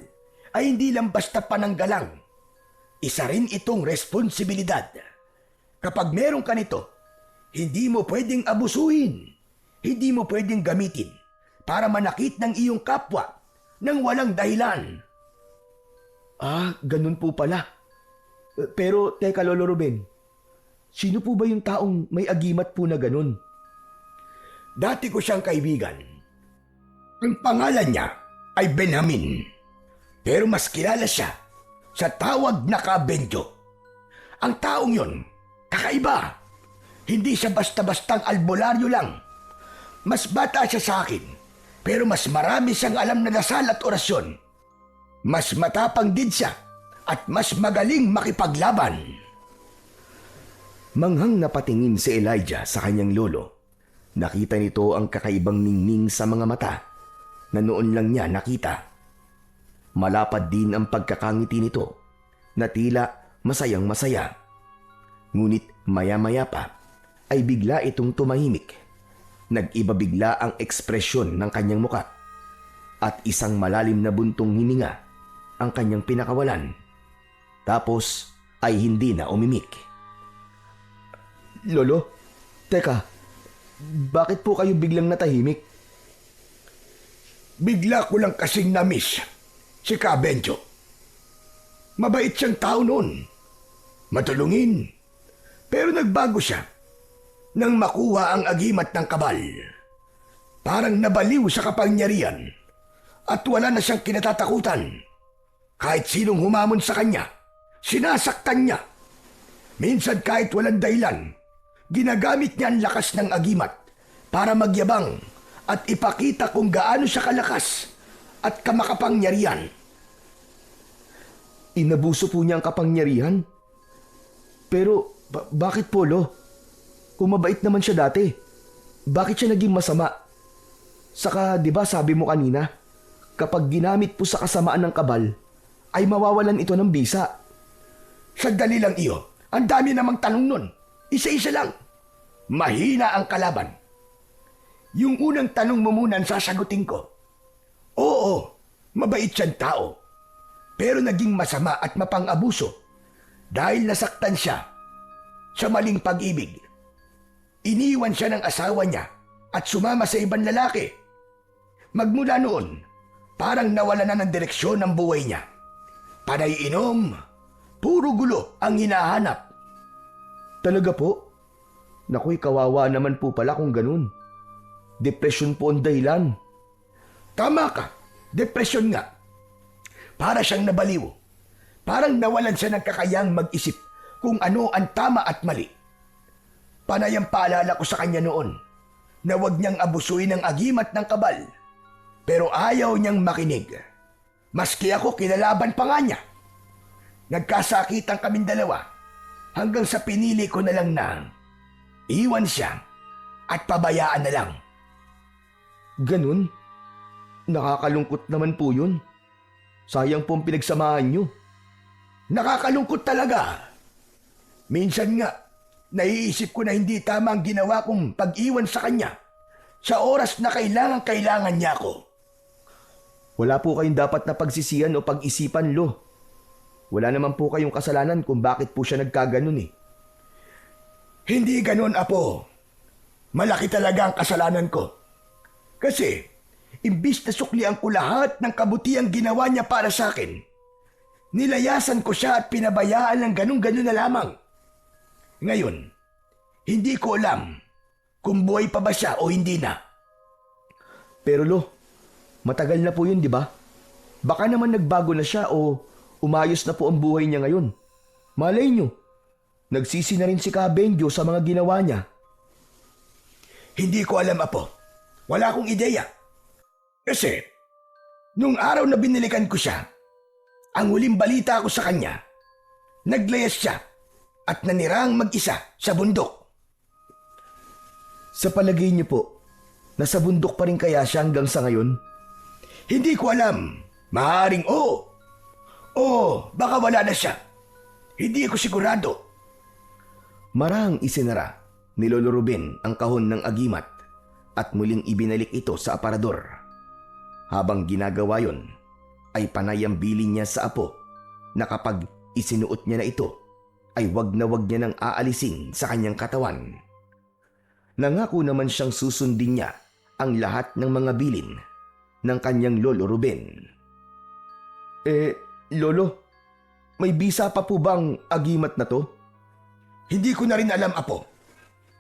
Speaker 1: ay hindi lang basta pananggalang. Isa rin itong responsibilidad. Kapag meron ka nito, hindi mo pwedeng abusuhin. Hindi mo pwedeng gamitin para manakit ng iyong kapwa nang walang dahilan.
Speaker 3: Ganun po pala. Pero teka, Lolo Ruben, sino po ba yung taong may agimat po na ganun?
Speaker 1: Dati ko siyang kaibigan. Ang pangalan niya ay Benjamin. Pero mas kilala siya sa tawag na Kabenjo. Ang taong yon, kakaiba. Hindi siya basta-bastang albularyo lang. Mas bata siya sa akin, pero mas marami siyang alam na dasal at orasyon. Mas matapang din siya at mas magaling makipaglaban.
Speaker 2: Manghang napatingin si Elijah sa kanyang lolo. Nakita nito ang kakaibang ningning sa mga mata na noon lang niya nakita. Malapad din ang pagkakangiti nito na tila masayang masaya. Ngunit maya-maya pa ay bigla itong tumahimik. Nag-iba bigla ang ekspresyon ng kanyang muka at isang malalim na buntong hininga ang kanyang pinakawalan. Tapos ay hindi na umimik.
Speaker 3: Lolo, teka, bakit po kayo biglang natahimik?
Speaker 1: Bigla ko lang kasing na-miss si Kabenjo. Mabait siyang tao noon. Matulungin. Pero nagbago siya nang makuha ang agimat ng kabal. Parang nabaliw sa kapangyarihan at wala na siyang kinatatakutan. Kahit sinong humamon sa kanya, sinasaktan niya. Minsan kahit walang dahilan, ginagamit niya ang lakas ng agimat para magyabang at ipakita kung gaano siya kalakas at kamakapangyarihan.
Speaker 3: Inabuso po niya ang kapangyarihan? Pero bakit po, Lo? Kung mabait naman siya dati, bakit siya naging masama? Saka, di ba sabi mo kanina, kapag ginamit po sa kasamaan ng kabal, ay mawawalan ito ng bisa.
Speaker 1: Sandali lang iyo, ang dami namang tanong nun. Isa-isa lang. Mahina ang kalaban. Yung unang tanong mo muna ang sasagutin ko. Oo, mabait siyang tao. Pero naging masama at mapang-abuso dahil nasaktan siya sa maling pag-ibig. Iniwan siya ng asawa niya at sumama sa ibang lalaki. Magmula noon, parang nawala na ng direksyon ng buhay niya. Panay inom, puro gulo ang hinahanap.
Speaker 2: Talaga po? Naku'y kawawa naman po pala kung ganun. Depresyon po ang dahilan.
Speaker 1: Tama ka, depresyon nga. Para siyang nabaliw. Parang nawalan siya ng kakayang mag-isip kung ano ang tama at mali. Panay ang paalala ko sa kanya noon na huwag niyang abusuin ang agimat ng kabal. Pero ayaw niyang makinig. Maski ako kinalaban pa nga niya. Nagkasakitan kaming dalawa hanggang sa pinili ko na lang na iwan siya at pabayaan na lang.
Speaker 2: Ganun? Nakakalungkot naman po yun. Sayang po ang pinagsamahan nyo.
Speaker 1: Nakakalungkot talaga. Minsan nga, naiisip ko na hindi tama ang ginawa kong pag-iwan sa kanya sa oras na kailangan niya ako.
Speaker 2: Wala po kayong dapat na pagsisihan o pag-isipan, Lo. Wala naman po kayong kasalanan kung bakit po siya nagkaganon eh.
Speaker 1: Hindi ganon, Apo. Malaki talaga ang kasalanan ko. Kasi, imbis na suklian ko lahat ng kabutiang ginawa niya para sa akin, nilayasan ko siya at pinabayaan ng ganun-ganun na lamang. Ngayon, hindi ko alam kung buhay pa ba siya o hindi na.
Speaker 2: Pero Lo, matagal na po yun, di ba? Baka naman nagbago na siya o umayos na po ang buhay niya ngayon. Malay nyo, nagsisi na rin si Kabenjo sa mga ginawa niya.
Speaker 1: Hindi ko alam, Apo. Wala akong ideya. Kasi, nung araw na binilikan ko siya, ang huling balita ko sa kanya, naglayas siya at nanirang mag-isa sa bundok.
Speaker 2: Sa palagay niyo po, nasa bundok pa rin kaya siya hanggang sa ngayon?
Speaker 1: Hindi ko alam. Maaaring oo. O baka wala na siya. Hindi ko sigurado.
Speaker 2: Marahang isinara ni Lolo Ruben ang kahon ng agimat at muling ibinalik ito sa aparador. Habang ginagawa yon, ay panay ang bilin niya sa apo na kapag isinuot niya na ito, ay wag na wag niya nang aalisin sa kanyang katawan. Nangako naman siyang susundin niya ang lahat ng mga bilin ng kanyang Lolo Ruben. Lolo, may bisa pa po bang agimat na to?
Speaker 1: Hindi ko na rin alam, Apo.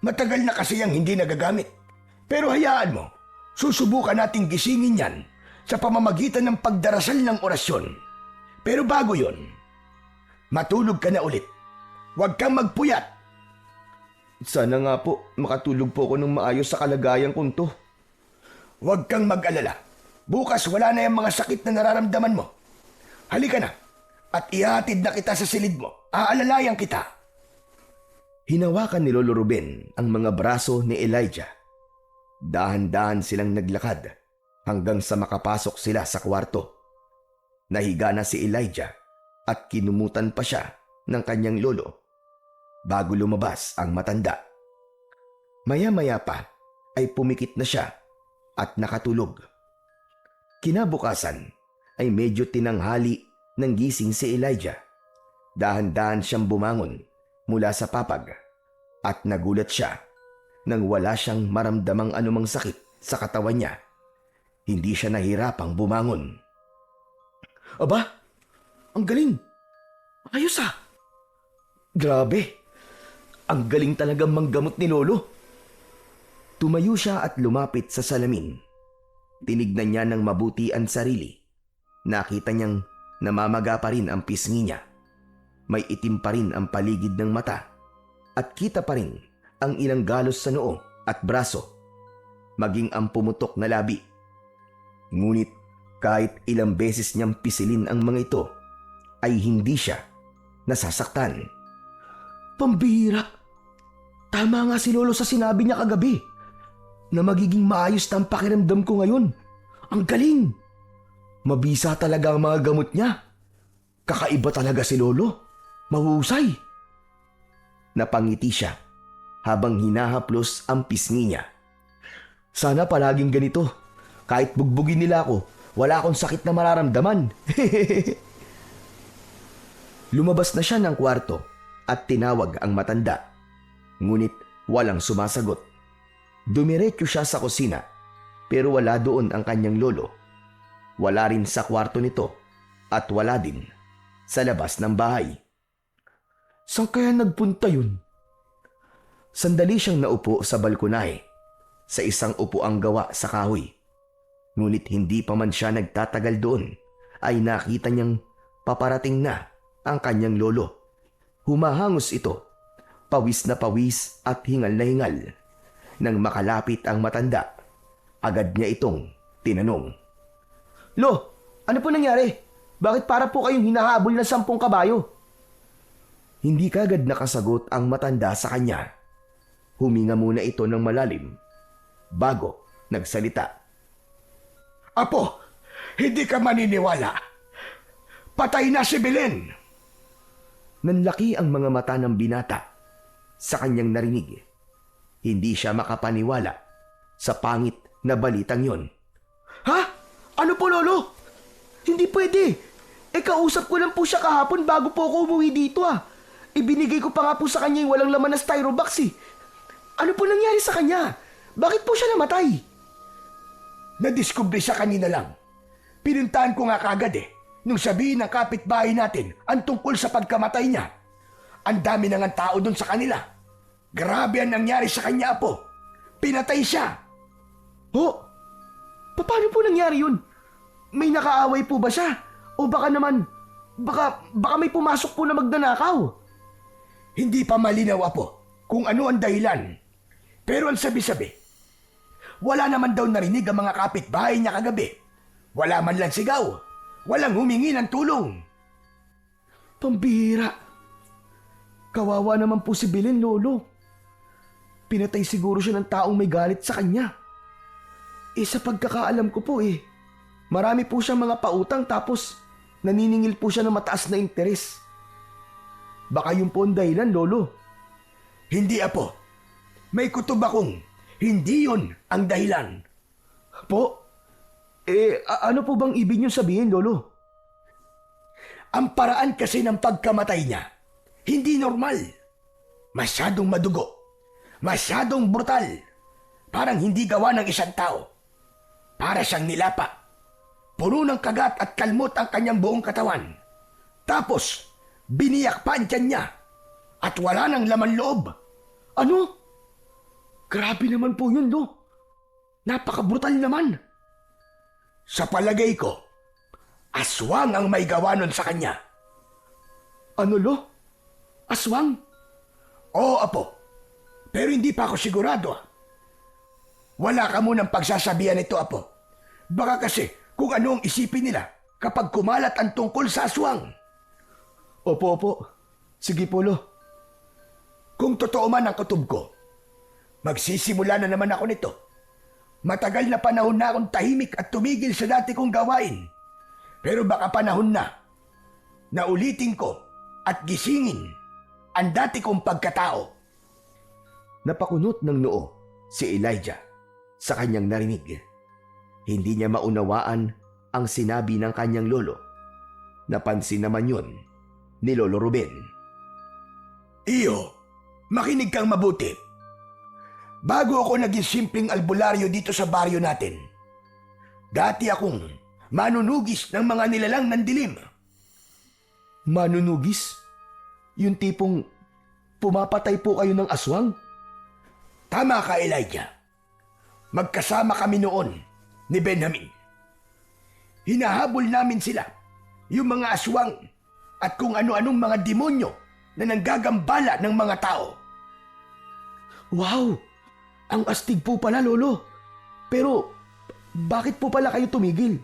Speaker 1: Matagal na kasi yung hindi nagagamit. Pero hayaan mo, susubukan nating gisingin yan sa pamamagitan ng pagdarasal ng orasyon. Pero bago yon, matulog ka na ulit. Huwag kang magpuyat.
Speaker 2: Sana nga po makatulog po ako ng maayos sa kalagayan kong to.
Speaker 1: Huwag kang mag-alala. Bukas wala na yung mga sakit na nararamdaman mo. Halika na at ihatid na kita sa silid mo. Aalalayan kita.
Speaker 2: Hinawakan ni Lolo Ruben ang mga braso ni Elijah. Dahan-dahan silang naglakad hanggang sa makapasok sila sa kwarto. Nahiga na si Elijah at kinumutan pa siya ng kanyang lolo bago lumabas ang matanda. Maya-maya pa ay pumikit na siya at nakatulog. Kinabukasan ay medyo tinanghali ng gising si Elijah. Dahan-dahan siyang bumangon mula sa papag at nagulat siya nang wala siyang maramdamang anumang sakit sa katawan niya. Hindi siya nahirapang bumangon. Aba, ang galing. Ayos ah. Grabe, ang galing talagang manggamot ni Lolo. Tumayo siya at lumapit sa salamin. Tinignan niya ng mabuti ang sarili. Nakita niyang namamaga pa rin ang pisngi niya. May itim pa rin ang paligid ng mata at kita pa rin ang ilang galos sa noo at braso, maging ang pumutok na labi. Ngunit kahit ilang beses niyang pisilin ang mga ito, ay hindi siya nasasaktan. Pambihira! Tama nga si Lolo sa sinabi niya kagabi na magiging maayos na ang pakiramdam ko ngayon. Ang galing! Mabisa talaga ang mga gamot niya. Kakaiba talaga si Lolo. Mahusay. Napangiti siya habang hinahaplos ang pisngi niya. Sana palaging ganito. Kahit bugbugin nila ako, wala akong sakit na mararamdaman. Lumabas na siya ng kwarto at tinawag ang matanda. Ngunit walang sumasagot. Dumiretso siya sa kusina pero wala doon ang kanyang lolo. Wala rin sa kwarto nito at wala din sa labas ng bahay.
Speaker 1: Saan kaya nagpunta yun?
Speaker 2: Sandali siyang naupo sa balkonahe sa isang upuang gawa sa kahoy. Ngunit hindi pa man siya nagtatagal doon ay nakita niyang paparating na ang kanyang lolo. Humahangos ito, pawis na pawis at hingal na hingal. Nang makalapit ang matanda, agad niya itong tinanong.
Speaker 3: Lo, ano po nangyari? Bakit para po kayong hinahabol ng 10 kabayo?
Speaker 2: Hindi kagad nakasagot ang matanda sa kanya. Huminga muna ito ng malalim bago nagsalita.
Speaker 1: Apo, hindi ka maniniwala. Patay na si Belen.
Speaker 2: Nanlaki ang mga mata ng binata sa kanyang narinig. Hindi siya makapaniwala sa pangit na balitang yon.
Speaker 3: Ha? Ano po, Lolo? Hindi pwede. Kausap ko lang po siya kahapon bago po ako umuwi dito Ibinigay ko pa nga po sa kanya yung walang laman na styrobox Ano po nangyari sa kanya? Bakit po siya namatay?
Speaker 1: Nadiskubre siya kanina lang. Pinuntahan ko nga kagad nung sabihin ng kapitbahay natin ang tungkol sa pagkamatay niya. Ang dami na nga tao dun sa kanila. Grabe ang nangyari sa kanya, Apo. Pinatay siya.
Speaker 3: Ho? Paano po nangyari yun? May nakaaway po ba siya? O baka naman, baka may pumasok po na magnanakaw?
Speaker 1: Hindi pa malinaw, Apo, kung ano ang dahilan. Pero ang sabi-sabi, wala naman daw narinig ang mga kapitbahay niya kagabi. Wala man lang sigaw. Walang humingi ng tulong.
Speaker 3: Pambihira. Kawawa naman po si Belen, Lolo. Pinatay siguro siya ng taong may galit sa kanya. Sa pagkakaalam ko po marami po siyang mga pautang tapos naniningil po siya ng mataas na interes. Baka yun po ang dahilan, Lolo.
Speaker 1: Hindi, Apo. May kutob akong hindi yun ang dahilan.
Speaker 3: Po? Ano po bang ibig niyo sabihin, Lolo?
Speaker 1: Ang paraan kasi ng pagkamatay niya, hindi normal. Masyadong madugo. Masyadong brutal. Parang hindi gawa ng isang tao. Para siyang nilapa. Puno ng kagat at kalmot ang kanyang buong katawan. Tapos, biniyak pa ang tiyan niya. At wala nang laman loob.
Speaker 3: Ano? Grabe naman po yun, Lo. Napaka-brutal naman.
Speaker 1: Sa palagay ko, aswang ang may gawa nun sa kanya.
Speaker 3: Ano, Lo? Aswang?
Speaker 1: Oo, Apo. Pero hindi pa ako sigurado. Wala ka munang pagsasabihan nito, Apo. Baka kasi kung ano ang isipin nila kapag kumalat ang tungkol sa aswang.
Speaker 3: Opo. Sige po, Lo.
Speaker 1: Kung totoo man ang kutob ko, magsisimula na naman ako nito. Matagal na panahon na akong tahimik at tumigil sa dati kong gawain. Pero baka panahon na ulitin ko at gisingin ang dati kong pagkatao.
Speaker 2: Napakunot ng noo si Elijah sa kanyang narinig. Hindi niya maunawaan ang sinabi ng kanyang lolo. Napansin naman yun ni Lolo Ruben.
Speaker 1: Iyo, makinig kang mabuti. Bago ako naging simpleng albularyo dito sa baryo natin, dati akong manunugis ng mga nilalang ng dilim.
Speaker 3: Manunugis? Yung tipong pumapatay po kayo ng aswang?
Speaker 1: Tama ka, Elijah. Magkasama kami noon ni Benjamin. Hinahabol namin sila, yung mga aswang at kung ano-anong mga demonyo na nanggagambala ng mga tao.
Speaker 3: Wow! Ang astig po pala, Lolo. Pero, bakit po pala kayo tumigil?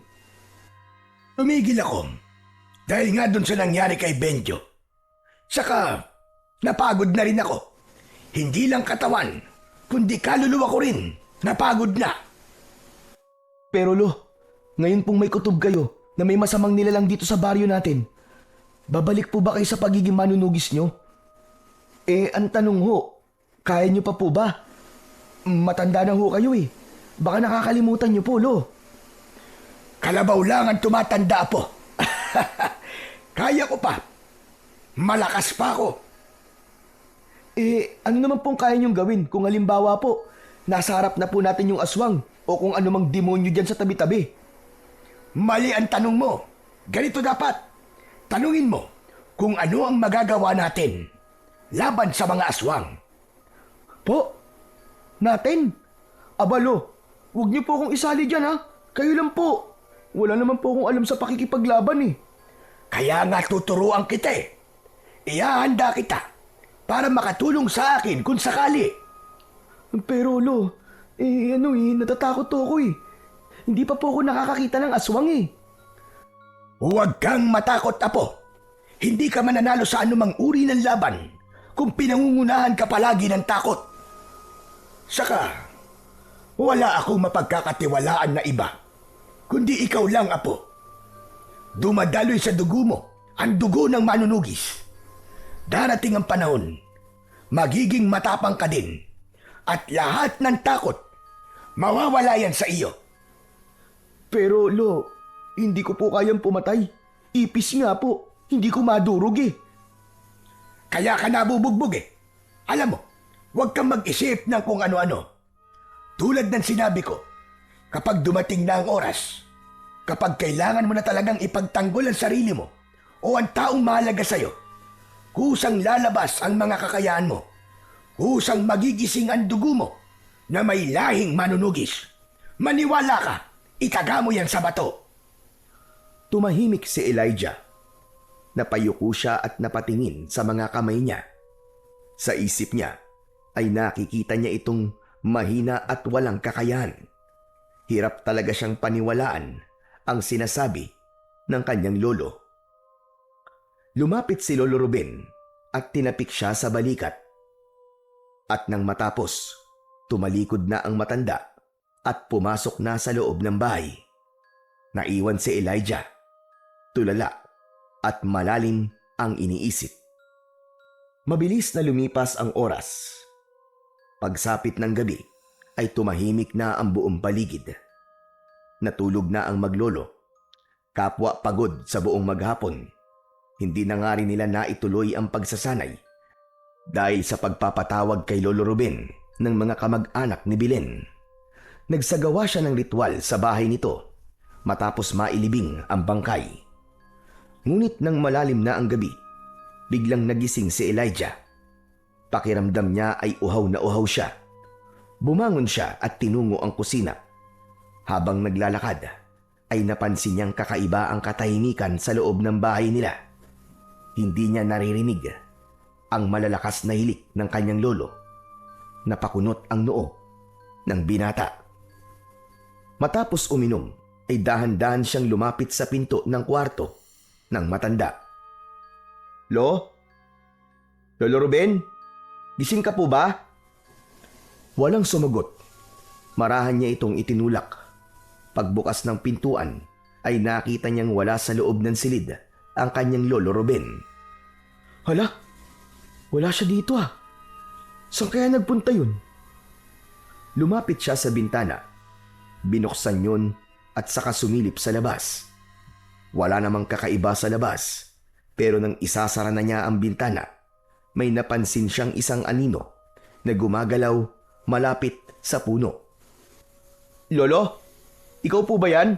Speaker 1: Tumigil ako dahil nga dun sa nangyari kay Benjo. Saka, napagod na rin ako. Hindi lang katawan, kundi kaluluwa ko rin. Napagod na.
Speaker 3: Pero, Lo, ngayon pong may kutob kayo na may masamang nilalang dito sa baryo natin, babalik po ba kayo sa pagiging manunugis nyo? Ang tanong ho, kaya nyo pa po ba? Matanda na ho kayo Baka nakakalimutan niyo po, Lo.
Speaker 1: Kalabaw lang ang tumatanda po. Kaya ko pa. Malakas pa ako.
Speaker 3: Ano naman pong kaya niyong gawin kung halimbawa po, nasa harap na po natin yung aswang o kung anumang demonyo dyan sa tabi-tabi?
Speaker 1: Mali ang tanong mo. Ganito dapat. Tanungin mo kung ano ang magagawa natin laban sa mga aswang.
Speaker 3: Po? Natin? Abalo, huwag niyo po akong isali dyan ha. Kayo lang po. Wala naman po akong alam sa pakikipaglaban eh.
Speaker 1: Kaya nga tuturuan kita eh. Ihahanda kita para makatulong sa akin kung sakali.
Speaker 3: Pero Lo, natatakot ako eh. Hindi pa po ako nakakakita ng aswang eh.
Speaker 1: Huwag kang matakot, Apo. Hindi ka mananalo sa anumang uri ng laban kung pinangungunahan ka palagi ng takot. Saka, wala akong mapagkakatiwalaan na iba, kundi ikaw lang, Apo. Dumadaloy sa dugo mo ang dugo ng manunugis. Darating ang panahon, magiging matapang ka din at lahat ng takot, mawawala yan sa iyo.
Speaker 3: Pero Lo, hindi ko po kayang pumatay. Ipis nga po, hindi ko madurog eh.
Speaker 1: Kaya ka nabubugbog eh. Alam mo, huwag kang mag-isip ng kung ano-ano. Tulad ng sinabi ko, kapag dumating na ang oras, kapag kailangan mo na talagang ipagtanggol ang sarili mo o ang taong mahalaga sa'yo, kusang lalabas ang mga kakayahan mo. Kusang magigising ang dugo mo na may lahing manunugis. Maniwala ka, itaga mo yan sa bato.
Speaker 2: Tumahimik si Elijah. Napayuko siya at napatingin sa mga kamay niya. Sa isip niya ay nakikita niya itong mahina at walang kakayahan. Hirap talaga siyang paniwalaan ang sinasabi ng kanyang lolo. Lumapit si Lolo Ruben at tinapik siya sa balikat. At nang matapos, tumalikod na ang matanda at pumasok na sa loob ng bahay. Naiwan si Elijah. Tulala at malalim ang iniisip. Mabilis na lumipas ang oras. Pagsapit ng gabi ay tumahimik na ang buong paligid. Natulog na ang maglolo. Kapwa pagod sa buong maghapon. Hindi na nga rin nila naituloy ang pagsasanay dahil sa pagpapatawag kay Lolo Ruben ng mga kamag-anak ni Belen. Nagsagawa siya ng ritual sa bahay nito matapos mailibing ang bangkay. Ngunit nang malalim na ang gabi, biglang nagising si Elijah. Pakiramdam niya ay uhaw na uhaw siya. Bumangon siya at tinungo ang kusina. Habang naglalakad, ay napansin niyang kakaiba ang katahimikan sa loob ng bahay nila. Hindi niya naririnig ang malalakas na hilik ng kanyang lolo. Napakunot ang noo ng binata. Matapos uminom, ay dahan-dahan siyang lumapit sa pinto ng kwarto ng matanda. Lolo Ruben? Gising ka po ba? Walang sumagot. Marahan niya itong itinulak. Pagbukas ng pintuan, ay nakita niyang wala sa loob ng silid ang kanyang Lolo Ruben. Hala, wala siya dito ah. Saan kaya nagpunta yun? Lumapit siya sa bintana. Binuksan yun at saka sumilip sa labas. Wala namang kakaiba sa labas, pero nang isasara na niya ang bintana, may napansin siyang isang anino na gumagalaw malapit sa puno. Lolo, ikaw po ba yan?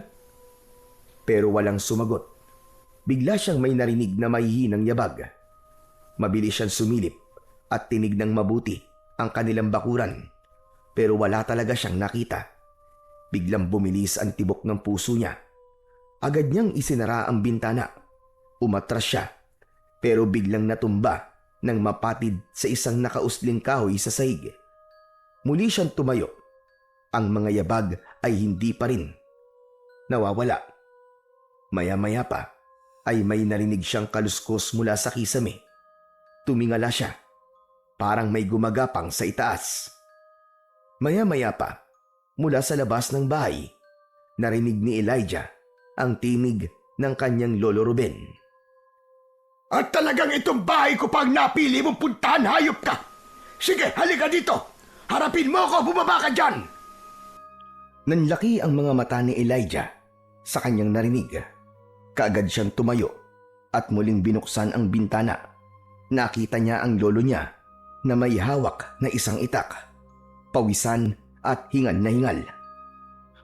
Speaker 2: Pero walang sumagot. Bigla siyang may narinig na mahihinang yabag. Mabilis siyang sumilip at tinignan mabuti ang kanilang bakuran, pero wala talaga siyang nakita. Biglang bumilis ang tibok ng puso niya. Agad niyang isinara ang bintana. Umatras siya, pero biglang natumba nang mapatid sa isang nakausling kahoy sa sahig. Muli siyang tumayo. Ang mga yabag ay hindi pa rin nawawala. Maya-maya pa ay may narinig siyang kaluskos mula sa kisame. Tumingala siya, parang may gumagapang sa itaas. Maya-maya pa, mula sa labas ng bahay, narinig ni Elijah ang tinig ng kanyang Lolo Ruben.
Speaker 1: At talagang itong bahay ko pang napili mong puntahan, hayop ka! Sige, halika dito! Harapin mo ako, bumaba ka dyan!
Speaker 2: Nanlaki ang mga mata ni Elijah sa kanyang narinig. Kaagad siyang tumayo at muling binuksan ang bintana. Nakita niya ang lolo niya na may hawak na isang itak. Pawisan at hingal na hingal.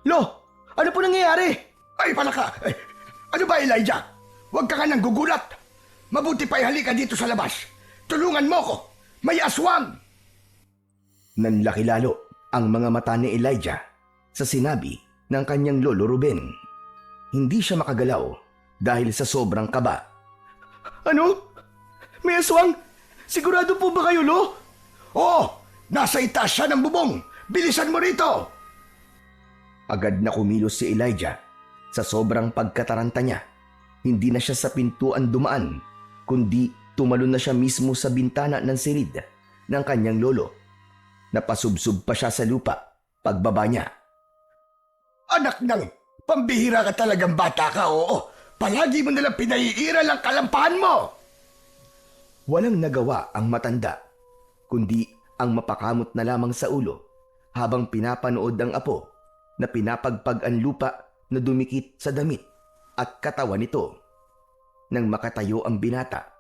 Speaker 3: Lo, ano po nangyayari?
Speaker 1: Ay, palaka! Ay, ano ba, Elijah? Huwag ka nang gugulat. Mabuti pa'y halika dito sa labas. Tulungan mo ko. May aswang!
Speaker 2: Nanlaki lalo ang mga mata ni Elijah sa sinabi ng kanyang lolo Ruben. Hindi siya makagalaw dahil sa sobrang kaba.
Speaker 3: Ano? May aswang? Sigurado po ba kayo, Lo?
Speaker 1: Oo! Nasa itaas siya ng bubong! Bilisan mo rito!
Speaker 2: Agad na kumilos si Elijah sa sobrang pagkataranta niya. Hindi na siya sa pintuan dumaan, kundi tumalon na siya mismo sa bintana ng silid ng kanyang lolo. Napasubsob pa siya sa lupa pagbaba niya.
Speaker 1: Anak ng pambihira ka talagang bata ka, oo. Palagi mo nalang pinaiiral ang kalampahan mo!
Speaker 2: Walang nagawa ang matanda, kundi ang mapakamot na lamang sa ulo habang pinapanood ang apo na pinapagpag ang lupa na dumikit sa damit at katawan nito. Nang makatayo ang binata,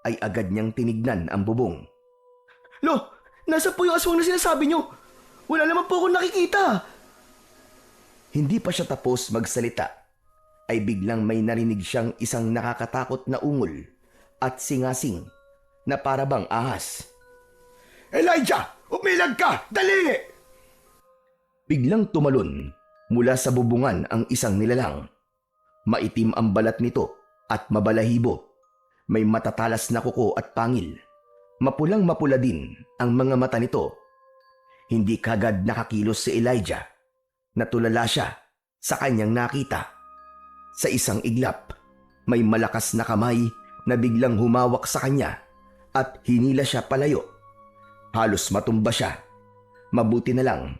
Speaker 2: ay agad niyang tinignan ang bubong.
Speaker 3: Lo, nasa po yung aswang na sinasabi nyo? Wala naman po akong nakikita.
Speaker 2: Hindi pa siya tapos magsalita, ay biglang may narinig siyang isang nakakatakot na ungol at singasing na parabang ahas.
Speaker 1: Elijah! Umilag ka! Dali!
Speaker 2: Biglang tumalon mula sa bubungan ang isang nilalang. Maitim ang balat nito at mabalahibo. May matatalas na kuko at pangil. Mapulang-mapula din ang mga mata nito. Hindi kagad nakakilos si Elijah. Natulala siya sa kanyang nakita. Sa isang iglap, may malakas na kamay na biglang humawak sa kanya at hinila siya palayo. Halos matumba siya. Mabuti na lang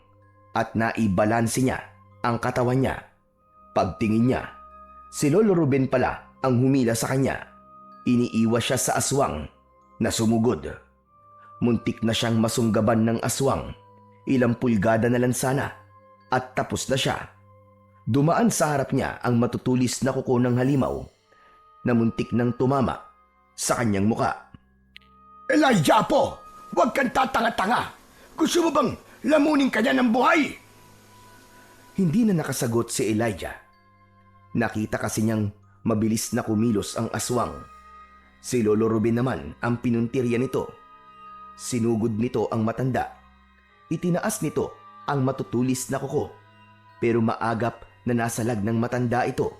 Speaker 2: at naibalansi niya ang katawan niya. Pagtingin niya, si Lolo Ruben pala ang humila sa kanya. Iniiwas siya sa aswang na sumugod. Muntik na siyang masunggaban ng aswang. Ilang pulgada na lang sana at tapos na siya. Dumaan sa harap niya ang matutulis na kuko ng halimaw na muntik nang tumama sa kanyang muka.
Speaker 1: Elijah po! Huwag kang tatanga-tanga! Gusto mo bang lamunin ka niya ng buhay?
Speaker 2: Hindi na nakasagot si Elijah. Nakita kasi niyang mabilis na kumilos ang aswang. Si Lolo Ruben naman ang pinuntirya nito. Sinugod nito ang matanda. Itinaas nito ang matutulis na kuko. Pero maagap na nasalag ng matanda ito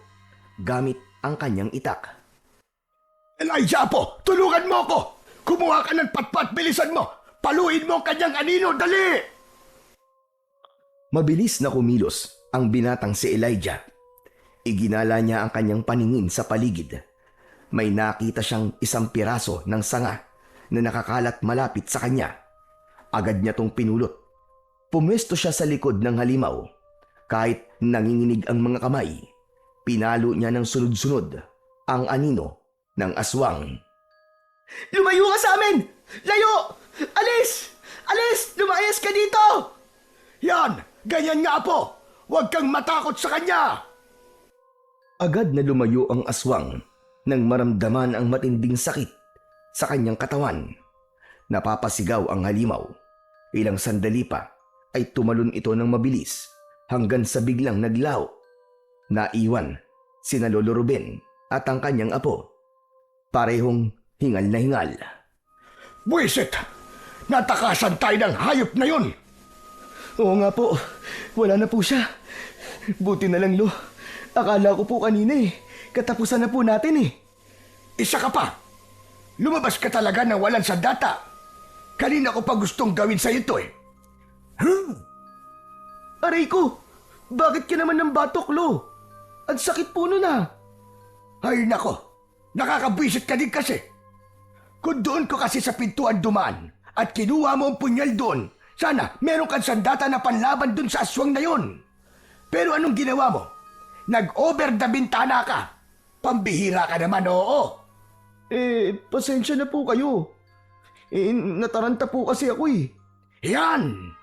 Speaker 2: gamit ang kanyang itak.
Speaker 1: Elijah po! Tulungan mo ko! Kumuha ka ng patpat! Bilisan mo! Paluin mo ang kanyang anino! Dali!
Speaker 2: Mabilis na kumilos ang binatang si Elijah. Iginala niya ang kanyang paningin sa paligid. May nakita siyang isang piraso ng sanga na nakakalat malapit sa kanya. Agad niya tong pinulot. Pumwesto siya sa likod ng halimaw. Kahit nanginginig ang mga kamay, pinalo niya ng sunod-sunod ang anino ng aswang.
Speaker 3: Lumayo ka sa amin! Layo! Alis! Alis! Lumayas ka dito!
Speaker 1: Yan! Ganyan nga po! Huwag kang matakot sa kanya!
Speaker 2: Agad na lumayo ang aswang nang maramdaman ang matinding sakit sa kanyang katawan. Napapasigaw ang halimaw. Ilang sandali pa ay tumalon ito ng mabilis hanggang sa biglang naglaho. Naiwan sina Lolo Ruben at ang kanyang apo. Parehong hingal na hingal.
Speaker 1: Buwisit! Natakasan tayo ng hayop na yun!
Speaker 3: Oo nga po. Wala na po siya. Buti na lang, Lo. Akala ko po kanina katapusan na po natin
Speaker 1: Isa ka pa! Lumabas ka talaga ng walang sandata! Kanina ko pa gustong gawin sa ito
Speaker 3: Aray ko! Bakit ka naman ng batok, Lo? Ang sakit po nun
Speaker 1: Ay nako! Nakakabwisit ka din kasi! Kung doon ko kasi sa pintuan dumaan at kinuha mo ang punyal doon, sana meron kang sandata na panlaban doon sa aswang na yun. Pero anong ginawa mo? Nag-over the bintana ka. Pambihira ka naman, oo.
Speaker 3: Pasensya na po kayo. Nataranta po kasi ako
Speaker 1: Yan!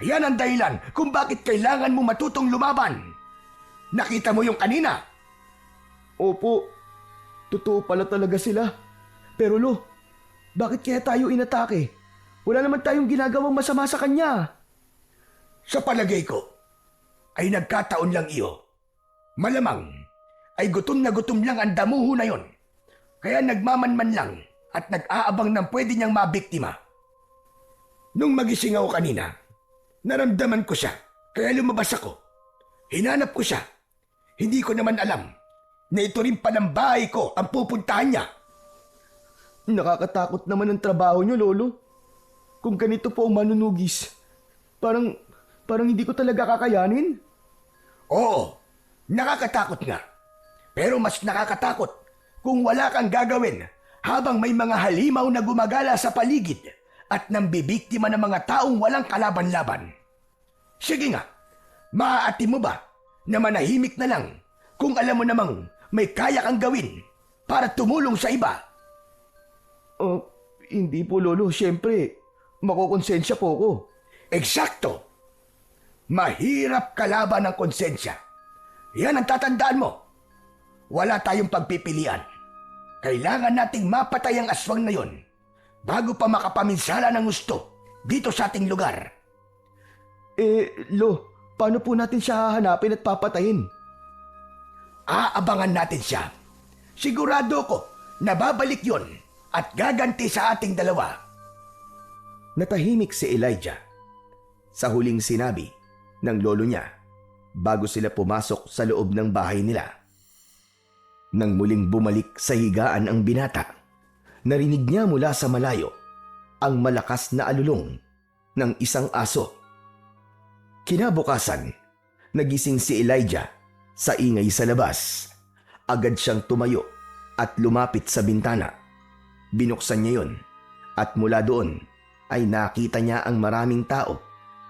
Speaker 1: Yan ang dahilan kung bakit kailangan mo matutong lumaban. Nakita mo yung kanina?
Speaker 3: Opo, totoo pala talaga sila. Pero Lo, bakit kaya tayo inatake? Wala naman tayong ginagawang masama sa kanya.
Speaker 1: Sa palagay ko, ay nagkataon lang iyo. Malamang ay gutom na gutom lang ang damuho na yon. Kaya nagmamanman lang at nag-aabang ng pwede niyang mabiktima. Nung magising ako kanina, naramdaman ko siya, kaya lumabas ako. Hinanap ko siya. Hindi ko naman alam na ito rin palang bahay ko ang pupuntahan niya.
Speaker 3: Nakakatakot naman ang trabaho niyo, Lolo. Kung ganito po ang manunugis, parang hindi ko talaga kakayanin.
Speaker 1: Oo, nakakatakot nga. Pero mas nakakatakot kung wala kang gagawin habang may mga halimaw na gumagala sa paligid at nambibiktima ng mga taong walang kalaban-laban. Sige nga, maaati mo ba na manahimik na lang kung alam mo namang may kaya kang gawin para tumulong sa iba?
Speaker 3: Oh, hindi po, Lolo. Siyempre, makokonsensya po ako.
Speaker 1: Eksakto! Mahirap kalaban ng konsensya. Yan ang tatandaan mo. Wala tayong pagpipilian. Kailangan nating mapatay ang aswang na yon bago pa makapaminsala ng gusto dito sa ating lugar.
Speaker 3: Lo, paano po natin siya hahanapin at papatayin?
Speaker 1: Aabangan natin siya. Sigurado ko na babalik yon at gaganti sa ating dalawa.
Speaker 2: Natahimik si Elijah sa huling sinabi ng lolo niya bago sila pumasok sa loob ng bahay nila. Nang muling bumalik sa higaan ang binata, narinig niya mula sa malayo ang malakas na alulong ng isang aso. Kinabukasan, nagising si Elijah sa ingay sa labas. Agad siyang tumayo at lumapit sa bintana. Binuksan niya yon at mula doon ay nakita niya ang maraming tao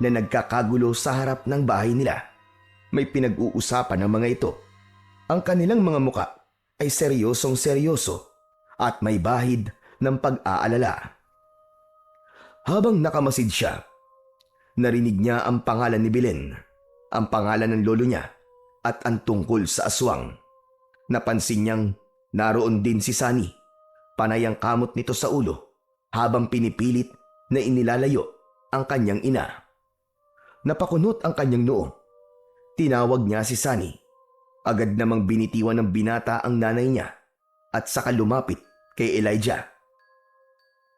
Speaker 2: na nagkakagulo sa harap ng bahay nila. May pinag-uusapan ng mga ito. Ang kanilang mga muka ay seryosong seryoso at may bahid ng pag-aalala. Habang nakamasid siya, narinig niya ang pangalan ni Belen, ang pangalan ng lolo niya at ang tungkol sa aswang. Napansin niyang naroon din si Sunny, panay ang kamot nito sa ulo habang pinipilit na inilalayo ang kanyang ina. Napakunot ang kanyang noo. Tinawag niya si Sunny. Agad namang binitiwan ng binata ang nanay niya at saka lumapit kay Elijah.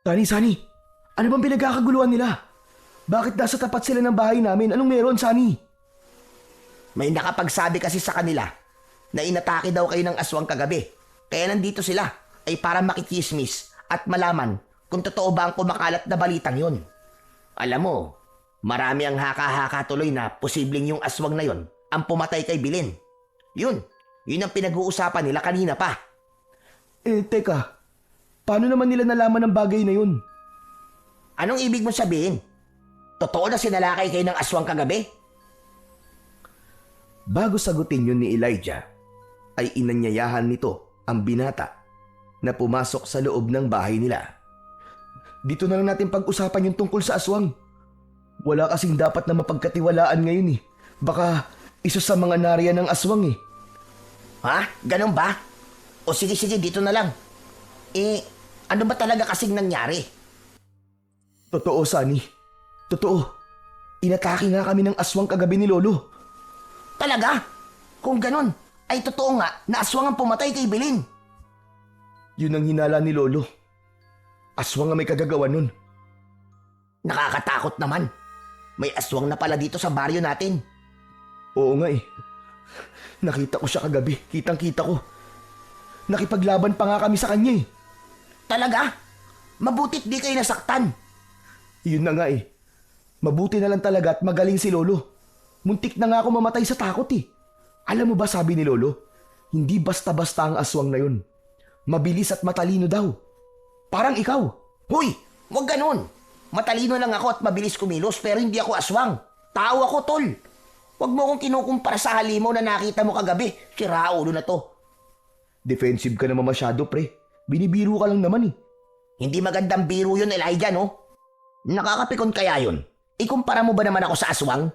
Speaker 3: Sunny, ano bang pinagkakaguluhan nila? Bakit nasa tapat sila ng bahay namin? Anong meron, Sunny?
Speaker 4: May nakapagsabi kasi sa kanila na inatake daw kayo ng aswang kagabi. Kaya nandito sila ay para makikismis at malaman kung totoo ba ang kumakalat na balitang yun. Alam mo, marami ang haka-haka tuloy na posibleng yung aswang na yon ang pumatay kay Belen. Yun ang pinag-uusapan nila kanina pa.
Speaker 3: Teka, paano naman nila nalaman ang bagay na yun?
Speaker 4: Anong ibig mo sabihin? Totoo na sinalakay kayo ng aswang kagabi?
Speaker 2: Bago sagutin yun ni Elijah, ay inanyayahan nito ang binata na pumasok sa loob ng bahay nila.
Speaker 3: Dito na lang natin pag-usapan yung tungkol sa aswang. Wala kasing dapat na mapagkatiwalaan ngayon eh. Baka isa sa mga nariyan ng aswang eh.
Speaker 4: Ha? Ganun ba? O sige, dito na lang. Ano ba talaga kasing nangyari?
Speaker 3: Totoo, Sunny. Totoo. Inatake nga kami ng aswang kagabi ni Lolo.
Speaker 4: Talaga? Kung ganun, ay totoo nga na aswang ang pumatay kay Belen.
Speaker 3: Yun ang hinala ni Lolo. Aswang ang may kagagawan nun.
Speaker 4: Nakakatakot naman. May aswang na pala dito sa baryo natin.
Speaker 3: Oo nga eh. Nakita ko siya kagabi. Kitang-kita ko. Nakipaglaban pa nga kami sa kanya eh.
Speaker 4: Talaga? Mabutit di kayo nasaktan.
Speaker 3: Yun na nga eh. Mabuti na lang talaga at magaling si Lolo. Muntik na nga ako mamatay sa takot eh. Alam mo ba sabi ni Lolo? Hindi basta-basta ang aswang na yun. Mabilis at matalino daw. Parang ikaw.
Speaker 4: Hoy, wag ganun. Matalino lang ako at mabilis kumilos pero hindi ako aswang. Tao ako, tol. Wag mo akong kinukumpara sa halimaw na nakita mo kagabi. Sira ulo na to.
Speaker 3: Defensive ka naman masyado, pre. Binibiro ka lang naman eh.
Speaker 4: Hindi magandang biro yun, Elijah, no? Nakakapikon kaya yun? Ikumpara mo ba naman ako sa aswang?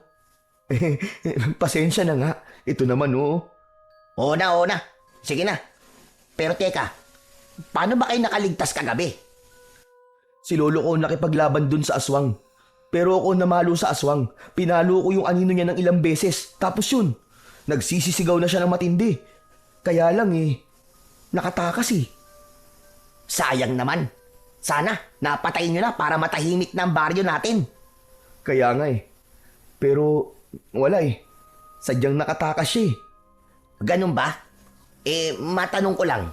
Speaker 1: Pasensya na nga. Ito naman oo.
Speaker 4: Oo na. Sige na. Pero teka, paano ba kayo nakaligtas kagabi?
Speaker 1: Si lolo ko nakipaglaban dun sa aswang. Pero ako namalo sa aswang. Pinalo ko yung anino niya ng ilang beses. Tapos yun, nagsisisigaw na siya ng matindi. Kaya lang nakatakas
Speaker 4: Sayang naman. Sana, napatay nyo na para matahimik na ang baryo natin.
Speaker 1: Kaya nga Pero wala Sadyang nakatakas siya
Speaker 4: Ganun ba? Matanong ko lang.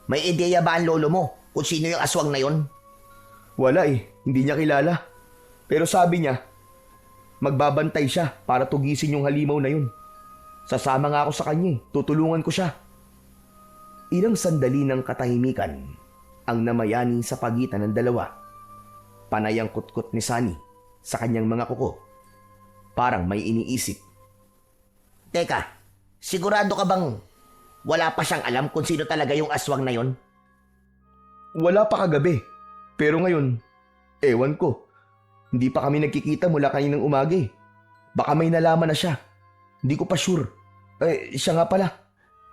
Speaker 4: May ideya ba ang lolo mo kung sino yung aswang na yon?
Speaker 1: Wala Hindi niya kilala. Pero sabi niya, magbabantay siya para tugisin yung halimaw na yun. Sasama nga ako sa kanya Tutulungan ko siya.
Speaker 2: Ilang sandali ng katahimikan ang namayani sa pagitan ng dalawa. Panay ang kutkot ni Sunny sa kanyang mga kuko. Parang may iniisip.
Speaker 4: Teka, sigurado ka bang wala pa siyang alam kung sino talaga yung aswang na yon?
Speaker 1: Wala pa kagabi. Pero ngayon, ewan ko. Hindi pa kami nagkikita mula kaninang umaga Baka may nalaman na siya. Hindi ko pa sure. Siya nga pala.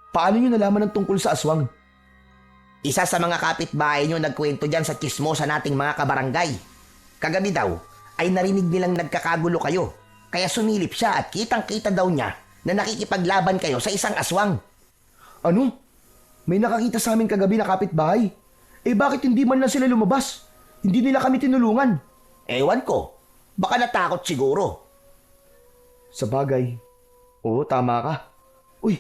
Speaker 1: Paano niyo nalaman ng tungkol sa aswang?
Speaker 4: Isa sa mga kapitbahay nyo nagkwento dyan sa chismosa nating mga kabarangay. Kagabi daw ay narinig nilang nagkakagulo kayo. Kaya sumilip siya at kitang-kita daw niya na nakikipaglaban kayo sa isang aswang.
Speaker 1: Ano? May nakakita sa amin kagabi na kapitbahay. Bakit hindi man lang sila lumabas? Hindi nila kami tinulungan.
Speaker 4: Ewan ko. Baka natakot siguro.
Speaker 1: Sa bagay. Oo, tama ka. Uy,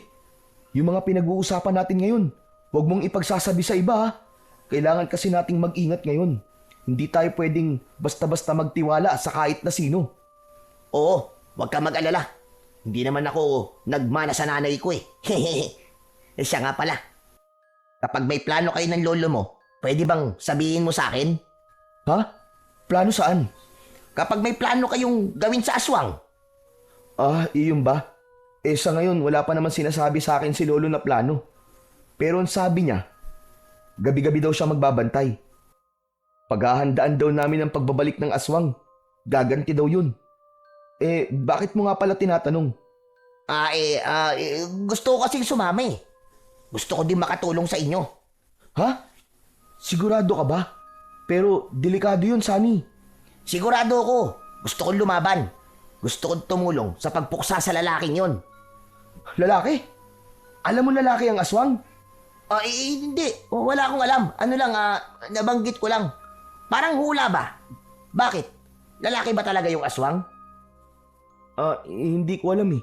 Speaker 1: yung mga pinag-uusapan natin ngayon, huwag mong ipagsasabi sa iba Kailangan kasi nating mag-ingat ngayon. Hindi tayo pwedeng basta-basta magtiwala sa kahit na sino.
Speaker 4: Oo, huwag ka mag-alala. Hindi naman ako nagmana sa nanay ko Siya nga pala. Kapag may plano kayo ng lolo mo, pwede bang sabihin mo sa akin?
Speaker 1: Ha? Plano saan?
Speaker 4: Kapag may plano kayong gawin sa aswang.
Speaker 1: Iyon ba? Sa ngayon, wala pa naman sinasabi sa akin si lolo na plano. Pero ang sabi niya, gabi-gabi daw siya magbabantay. Paghahandaan daw namin ang pagbabalik ng aswang. Gaganti daw yun. Bakit mo nga pala tinatanong?
Speaker 4: Gusto ko kasing sumama Gusto ko din makatulong sa inyo.
Speaker 1: Ha? Sigurado ka ba? Pero delikado yun, Sunny.
Speaker 4: Sigurado ako. Gusto kong lumaban. Gusto kong tumulong sa pagpuksa sa lalaking yon.
Speaker 1: Lalaki? Alam mo lalaki ang aswang?
Speaker 4: Hindi. Wala akong alam. Ano lang, nabanggit ko lang. Parang hula ba? Bakit? Lalaki ba talaga yung aswang?
Speaker 1: Hindi ko alam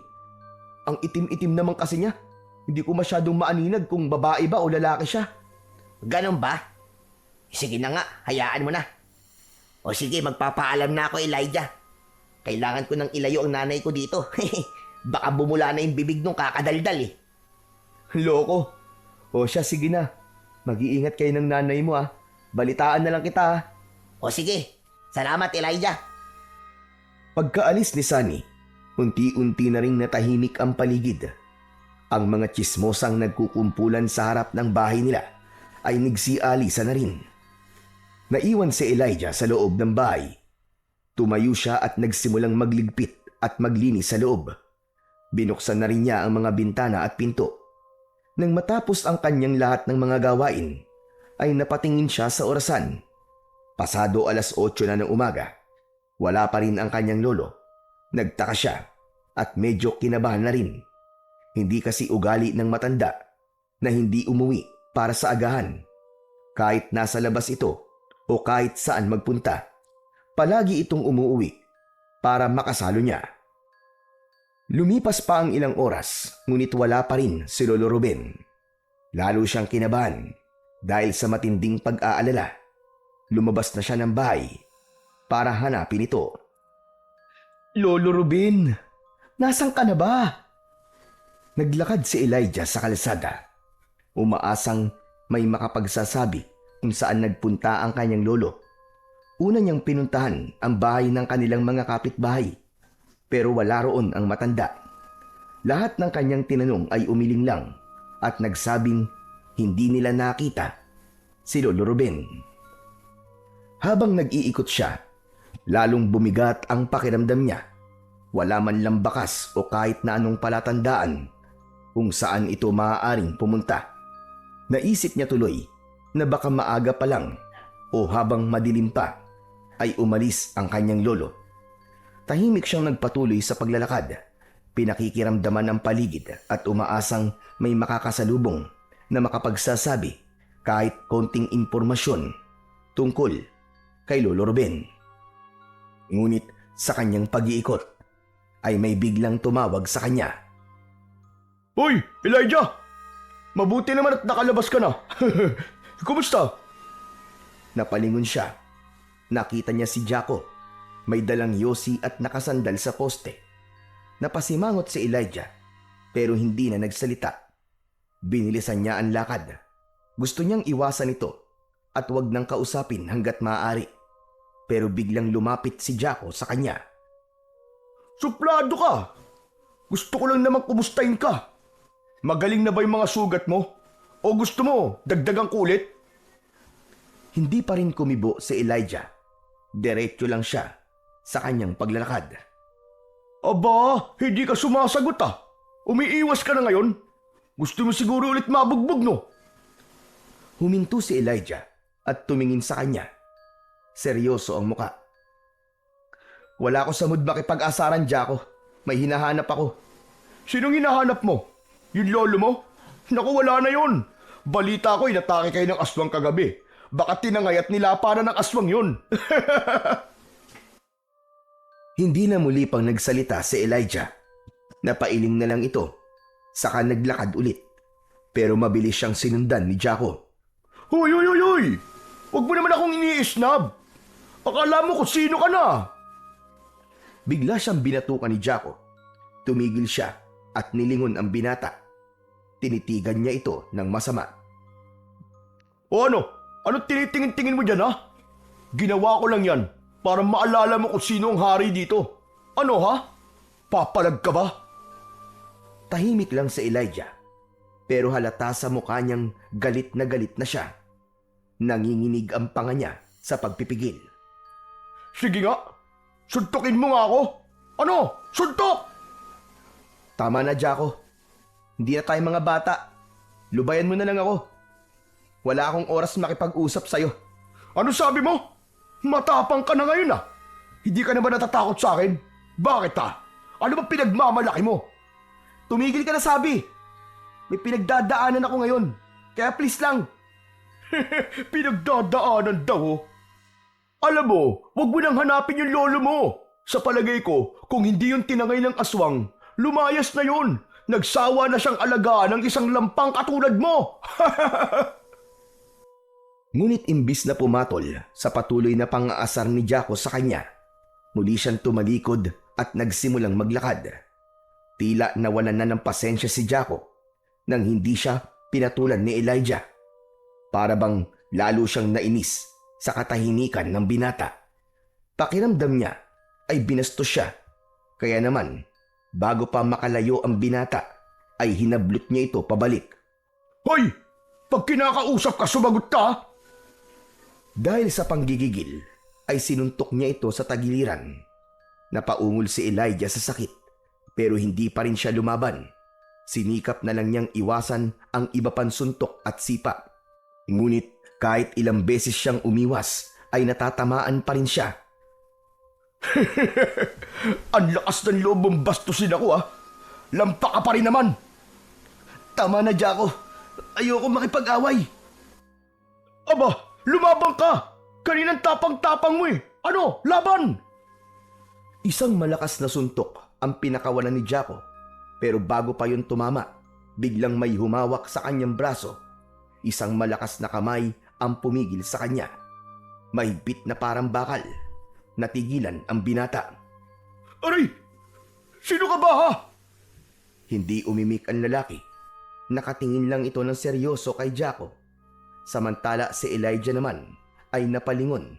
Speaker 1: Ang itim-itim naman kasi niya. Hindi ko masyadong maaninag kung babae ba o lalaki siya.
Speaker 4: Ganon ba? Sige na nga, hayaan mo na. O sige, magpapaalam na ako, Elijah. Kailangan ko nang ilayo ang nanay ko dito. Baka bumula na yung bibig nung kakadaldal
Speaker 1: Loko. O siya, sige na. Mag-iingat kayo ng nanay mo Balitaan na lang kita
Speaker 4: O sige, salamat Elijah.
Speaker 2: Pagkaalis ni Sunny, unti-unti na ring natahimik ang paligid. Ang mga tsismosang nagkukumpulan sa harap ng bahay nila ay nagsialisa na rin. Naiwan si Elijah sa loob ng bahay. Tumayo siya at nagsimulang magligpit at maglinis sa loob. Binuksan na rin niya ang mga bintana at pinto. Nang matapos ang kanyang lahat ng mga gawain, ay napatingin siya sa orasan. Pasado 8:00 na ng umaga. Wala pa rin ang kanyang lolo. Nagtaka siya at medyo kinabahan na rin. Hindi kasi ugali ng matanda na hindi umuwi para sa agahan. Kahit nasa labas ito o kahit saan magpunta, palagi itong umuwi para makasalo niya. Lumipas pa ang ilang oras, ngunit wala pa rin si Lolo Ruben. Lalo siyang kinabahan dahil sa matinding pag-aalala. Lumabas na siya ng bahay para hanapin ito.
Speaker 1: Lolo Ruben, nasan ka na ba?
Speaker 2: Naglakad si Elijah sa kalsada. Umaasang may makapagsasabi kung saan nagpunta ang kanyang lolo. Una niyang pinuntahan ang bahay ng kanilang mga kapitbahay, pero wala roon ang matanda. Lahat ng kanyang tinanong ay umiling lang at nagsabing hindi nila nakita si Lolo Ruben. Habang nag-iikot siya, Lalong bumigat ang pakiramdam niya. Wala man lang bakas o kahit na anong palatandaan kung saan ito maaaring pumunta. Naisip niya tuloy na baka maaga pa lang o habang madilim pa ay umalis ang kanyang lolo. Tahimik siyang nagpatuloy sa paglalakad. Pinakikiramdaman ang paligid at umaasang may makakasalubong na makapagsasabi kahit konting impormasyon tungkol kay Lolo Ruben. Ngunit sa kanyang pag-iikot ay may biglang tumawag sa kanya.
Speaker 1: Hoy, Elijah! Mabuti naman at nakalabas ka na. Kumusta?
Speaker 2: Napalingon siya. Nakita niya si Jaco. May dalang yosi at nakasandal sa poste. Napasimangot si Elijah pero hindi na nagsalita. Binilisan niya ang lakad. Gusto niyang iwasan ito at wag nang kausapin hanggat maaari. Pero biglang lumapit si Jaco sa kanya.
Speaker 1: Suplado ka! Gusto ko lang naman kumustahin ka. Magaling na ba yung mga sugat mo? O gusto mo dagdagang kulit?
Speaker 2: Hindi pa rin kumibo si Elijah. Diretso lang siya sa kanyang paglalakad.
Speaker 1: Aba, hindi ka sumasagot ah. Umiiwas ka na ngayon. Gusto mo siguro ulit mabugbog no?
Speaker 2: Huminto si Elijah at tumingin sa kanya. Seryoso ang muka. Wala ko sa mood makipag-asaran, Jaco. May hinahanap ako.
Speaker 1: Sinong hinahanap mo? Yung lolo mo? Naku, wala na yun. Balita ko inatake kayo ng aswang kagabi. Baka tinangay at nilapanan ng aswang yun.
Speaker 2: Hindi na muli pang nagsalita si Elijah. Napailing na lang ito. Saka naglakad ulit. Pero mabilis siyang sinundan ni Jaco.
Speaker 1: Hoy, hoy, hoy, hoy! Huwag mo naman akong iniisnab. Akala mo kung sino ka na.
Speaker 2: Bigla siyang binatukan ni Jaco. Tumigil siya at nilingon ang binata. Tinitigan niya ito ng masama.
Speaker 1: O ano? Ano tinitingin-tingin mo dyan ha? Ginawa ko lang yan para maalala mo kung sino ang hari dito. Ano ha? Papalag ka ba?
Speaker 2: Tahimik lang si Elijah. Pero halata sa mukha niyang galit na siya. Nanginginig ang panga niya sa pagpipigil.
Speaker 1: Sige nga, suntukin mo nga ako. Ano? Suntok!
Speaker 2: Tama na, Jaco. Hindi na tayo mga bata. Lubayan mo na lang ako. Wala akong oras makipag-usap sa'yo.
Speaker 1: Ano sabi mo? Matapang ka na ngayon ah. Hindi ka na ba natatakot sa akin? Bakit ah? Ano ba pinagmamalaki mo?
Speaker 2: Tumigil ka na, sabi. May pinagdadaanan ako ngayon. Kaya please lang.
Speaker 1: Pinagdadaanan daw oh. Alam mo, wag mo nang hanapin yung lolo mo. Sa palagay ko, kung hindi yung tinangay ng aswang, lumayas na yun. Nagsawa na siyang alagaan ng isang lampang katulad mo.
Speaker 2: Ngunit imbis na pumatol sa patuloy na pang-aasar ni Jaco sa kanya, muli siyang tumalikod at nagsimulang maglakad. Tila nawalan na ng pasensya si Jaco nang hindi siya pinatulan ni Elijah. Para bang lalo siyang nainis sa katahimikan ng binata. Pakiramdam niya ay binastos siya. Kaya naman, bago pa makalayo ang binata, ay hinablot niya ito pabalik.
Speaker 1: Hoy! Pag kinakausap ka, sumagot ka!
Speaker 2: Dahil sa panggigigil, ay sinuntok niya ito sa tagiliran. Napaungol si Elijah sa sakit, pero hindi pa rin siya lumaban. Sinikap na lang niyang iwasan ang iba pang suntok at sipa. Ngunit kahit ilang beses siyang umiwas, ay natatamaan pa rin siya.
Speaker 1: Ang lakas ng loob mong bastusin ako ah. Lampa ka pa rin naman.
Speaker 2: Tama na, Jaco. Ayoko makipag-away.
Speaker 1: Aba, lumabang ka. Kaninang tapang-tapang mo eh. Ano, laban?
Speaker 2: Isang malakas na suntok ang pinakawalan ni Jaco. Pero bago pa yun tumama, biglang may humawak sa kanyang braso. Isang malakas na kamay ang pumigil sa kanya. Mahigpit na parang bakal. Natigilan ang binata.
Speaker 1: Aray! Sino ka ba ha?
Speaker 2: Hindi umimik ang lalaki. Nakatingin lang ito ng seryoso kay Jaco. Samantala si Elijah naman ay napalingon.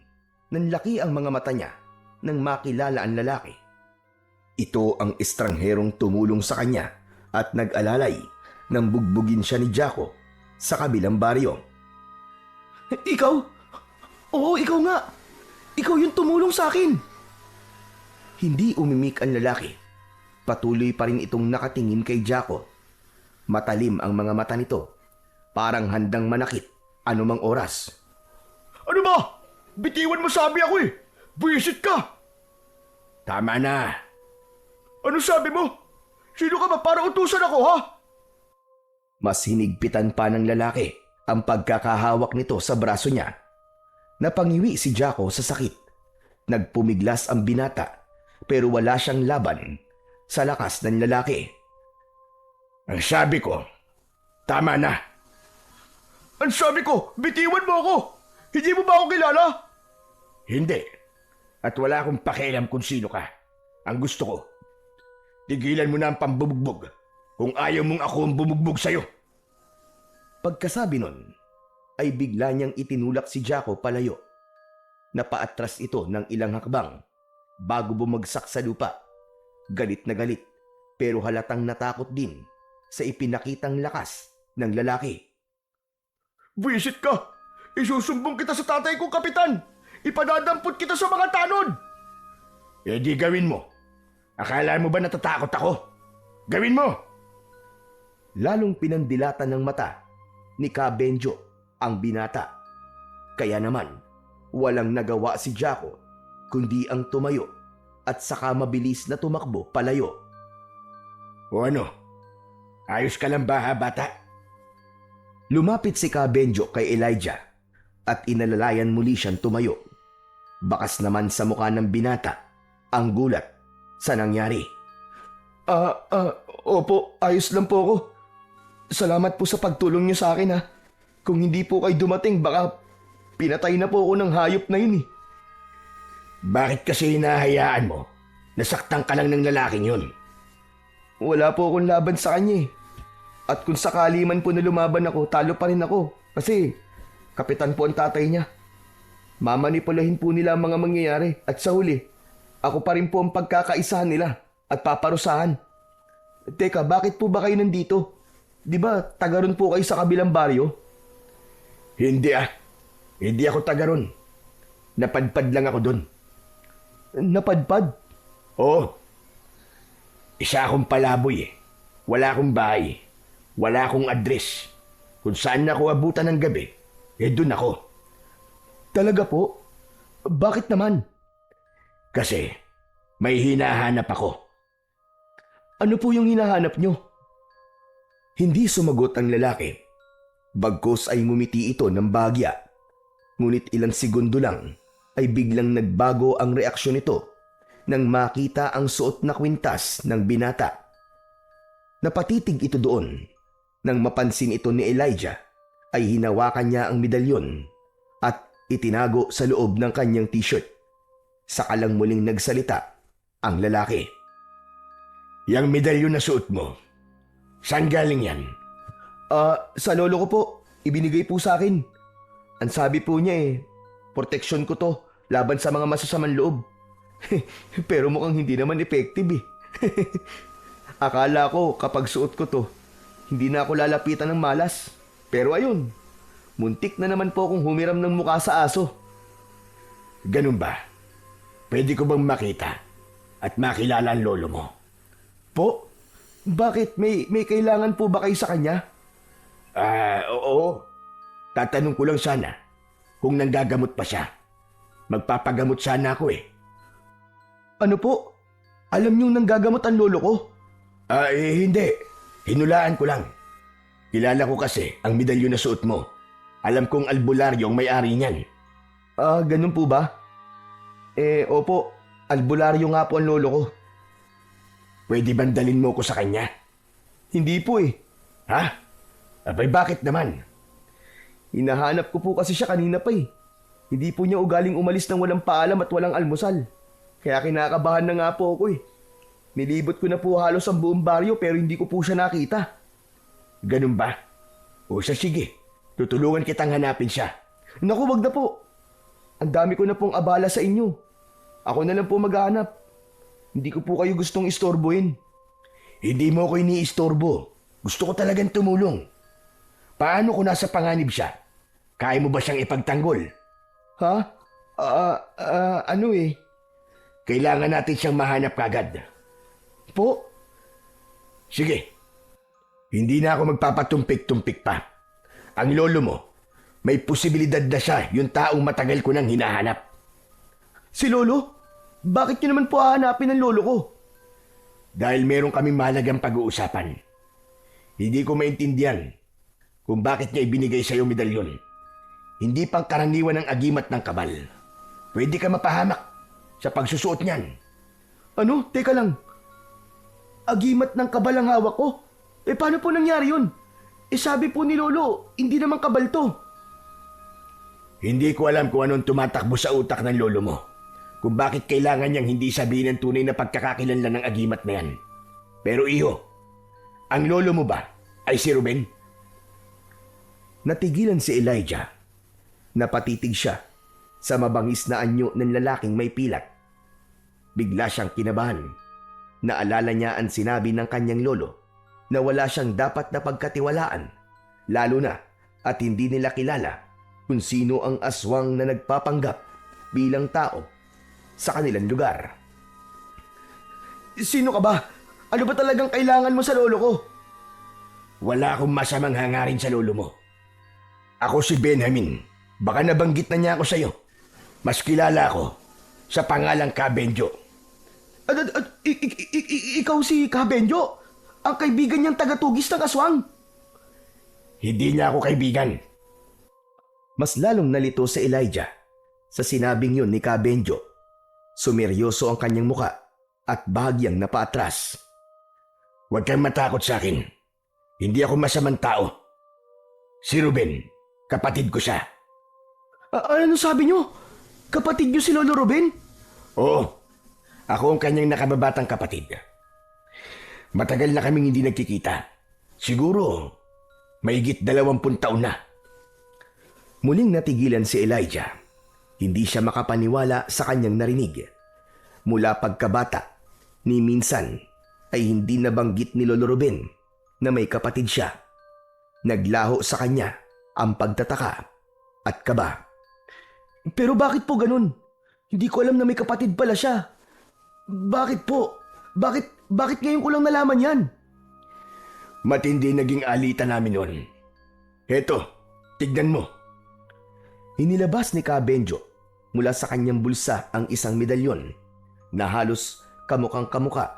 Speaker 2: Nanlaki ang mga mata niya nang makilala ang lalaki. Ito ang estrangherong tumulong sa kanya at nag-alalay nang bugbugin siya ni Jaco sa kabilang baryo.
Speaker 3: Ikaw? Oo, ikaw nga. Ikaw yung tumulong sa akin.
Speaker 2: Hindi umimik ang lalaki. Patuloy pa rin itong nakatingin kay Jaco. Matalim ang mga mata nito. Parang handang manakit anumang oras.
Speaker 1: Ano ba? Bitiwan mo sabi ako eh. Buwisit ka.
Speaker 2: Tama na.
Speaker 1: Ano sabi mo? Sino ka ba para utusan ako, ha?
Speaker 2: Mas hinigpitan pa ng lalaki ang pagkakahawak nito sa braso niya. Napangiwi si Jaco sa sakit. Nagpumiglas ang binata pero wala siyang laban sa lakas ng lalaki.
Speaker 1: Ang sabi ko, tama na. Ang sabi ko, bitiwan mo ako. Hindi mo ba ako kilala? Hindi. At wala akong pakialam kung sino ka. Ang gusto ko, tigilan mo na ang pambubugbog kung ayaw mong ako ang bumugbog sa'yo.
Speaker 2: Pagkasabi nun, ay bigla niyang itinulak si Jaco palayo. Napaatras ito ng ilang hakbang bago bumagsak sa lupa. Galit na galit pero halatang natakot din sa ipinakitang lakas ng lalaki.
Speaker 1: Buwisit ka! Isusumbong kita sa tatay kong kapitan! Ipadadampot kita sa mga tanod! Eh di gawin mo. Akala mo ba natatakot ako? Gawin mo!
Speaker 2: Lalong pinandilatan ng mata ni Ka Benjo ang binata. Kaya naman, walang nagawa si Jaco kundi ang tumayo at saka mabilis na tumakbo palayo.
Speaker 1: O ano? Ayos ka lang ba ha, bata?
Speaker 2: Lumapit si Ka Benjo kay Elijah at inalalayan muli siyang tumayo. Bakas naman sa mukha ng binata ang gulat sa nangyari.
Speaker 3: Opo, ayos lang po ako. Salamat po sa pagtulong niyo sa akin ha. Kung hindi po kayo dumating, baka pinatay na po ako ng hayop na yun eh.
Speaker 1: Bakit kasi hinahayaan mo? Nasaktan ka lang ng lalaking yun.
Speaker 3: Wala po akong laban sa kanya eh. At kung sakali man po na lumaban ako, talo pa rin ako. Kasi kapitan po ang tatay niya. Mamanipulahin po nila ang mga mangyayari. At sa huli, ako pa rin po ang pagkakaisahan nila at paparusahan. Teka, bakit po ba kayo nandito? Di ba taga ron po kayo sa kabilang baryo?
Speaker 1: Hindi ah. Hindi ako taga ron. Napadpad lang ako dun.
Speaker 3: Napadpad?
Speaker 1: Oo. Isa akong palaboy eh. Wala akong bahay. Wala akong address. Kung saan ako abutan ng gabi, eh dun ako.
Speaker 3: Talaga po? Bakit naman?
Speaker 1: Kasi may hinahanap ako.
Speaker 3: Ano po yung hinahanap nyo?
Speaker 2: Hindi sumagot ang lalaki. Bagkus ay ngumiti ito ng bahagya. Ngunit ilang segundo lang ay biglang nagbago ang reaksyon nito nang makita ang suot na kwintas ng binata. Napatitig ito doon. Nang mapansin ito ni Elijah, ay hinawakan niya ang medalyon at itinago sa loob ng kanyang t-shirt. Saka lang muling nagsalita ang lalaki.
Speaker 1: Yang medalyon na suot mo, saan galing yan?
Speaker 3: Sa lolo ko po. Ibinigay po sa akin. Ang sabi po niya proteksyon ko to laban sa mga masasamang loob. Pero mukhang hindi naman effective eh. Akala ko kapag suot ko to, hindi na ako lalapitan ng malas. Pero ayun, muntik na naman po akong humiram ng mukha sa aso.
Speaker 1: Ganun ba? Pwede ko bang makita at makilala ang lolo mo?
Speaker 3: Po? Bakit? May kailangan po ba kayo sa kanya?
Speaker 1: Oo. Tatanong ko lang sana kung nanggagamot pa siya. Magpapagamot sana ako eh.
Speaker 3: Ano po? Alam niyong nanggagamot ang lolo ko?
Speaker 1: Hindi. Hinulaan ko lang. Kilala ko kasi ang medalyon na suot mo. Alam kong albularyo ang may-ari niyan.
Speaker 3: Ganun po ba? Opo. Albularyo nga po ang lolo ko.
Speaker 1: Pwede bang dalhin mo ko sa kanya?
Speaker 3: Hindi po eh.
Speaker 1: Ha? Abay bakit naman?
Speaker 3: Hinahanap ko po kasi siya kanina pa eh. Hindi po niya ugaling umalis ng walang paalam at walang almusal. Kaya kinakabahan na nga po ako eh. Nilibot ko na po halos ang buong baryo pero hindi ko po siya nakita.
Speaker 1: Ganun ba? O sige, tutulungan kitang hanapin siya.
Speaker 3: Naku, wag na po. Ang dami ko na pong abala sa inyo. Ako na lang po maghahanap. Hindi ko po kayo gustong istorbohin.
Speaker 1: Hindi mo ko iniistorbo. Gusto ko talagang tumulong. Paano kung nasa panganib siya? Kaya mo ba siyang ipagtanggol?
Speaker 3: Ha?
Speaker 1: Ano eh?
Speaker 2: Kailangan natin siyang mahanap kagad.
Speaker 1: Po?
Speaker 2: Sige. Hindi na ako magpapatumpik-tumpik pa. Ang lolo mo, may posibilidad na siya yung taong matagal ko nang hinahanap.
Speaker 1: Si Lolo? Bakit niyo naman po hahanapin ang lolo ko?
Speaker 2: Dahil meron kaming mahalagang pag-uusapan. Hindi ko maintindihan kung bakit niya ibinigay sa iyo medalyon. Hindi pang karaniwan ng agimat ng kabal. Pwede ka mapahamak sa pagsusuot niyan.
Speaker 1: Ano? Teka lang. Agimat ng kabal ang hawak ko? Paano po nangyari yun? Sabi po ni Lolo, hindi naman kabal to.
Speaker 2: Hindi ko alam kung anong tumatakbo sa utak ng lolo mo. Kung bakit kailangan niyang hindi sabihin ang tunay na pagkakakilanlan ng agimat na yan. Pero iho, ang lolo mo ba ay si Ruben?
Speaker 3: Natigilan si Elijah. Napatitig siya sa mabangis na anyo ng lalaking may pilat. Bigla siyang kinabahan. Naalala niya ang sinabi ng kanyang lolo na wala siyang dapat na pagkatiwalaan, lalo na at hindi nila kilala kung sino ang aswang na nagpapanggap bilang tao sa kanilang lugar.
Speaker 1: Sino ka ba? Ano ba talagang kailangan mo sa lolo ko?
Speaker 2: Wala akong masamang hangarin sa lolo mo. Ako si Benjamin. Baka nabanggit na niya ako sa'yo. Mas kilala ako sa pangalang Kabenjo.
Speaker 1: Ikaw si Kabenjo? Ang kaibigan niyang tagatugis ng aswang?
Speaker 2: Hindi niya ako kaibigan.
Speaker 3: Mas lalong nalito si Elijah sa sinabing yun ni Kabenjo. Sumeryoso ang kanyang muka at bahagyang napaatras.
Speaker 2: Huwag kang matakot sa akin. Hindi ako masamang tao. Si Ruben, kapatid ko siya.
Speaker 1: Ano sabi niyo? Kapatid niyo si Lolo Ruben?
Speaker 2: Oo, ako ang kanyang nakababatang kapatid. Matagal na kaming hindi nagkikita. Siguro, mahigit 20 taon na.
Speaker 3: Muling natigilan si Elijah. Hindi siya makapaniwala sa kanyang narinig. Mula pagkabata, ni minsan ay hindi nabanggit ni Lolo Ruben na may kapatid siya. Naglaho sa kanya ang pagtataka at kaba.
Speaker 1: Pero bakit po ganun? Hindi ko alam na may kapatid pala siya. Bakit po? Bakit ngayon ko lang nalaman yan?
Speaker 2: Matindi naging alitan namin noon. Heto, tignan mo.
Speaker 3: Inilabas ni Kabenjo mula sa kanyang bulsa ang isang medalyon na halos kamukhang kamuka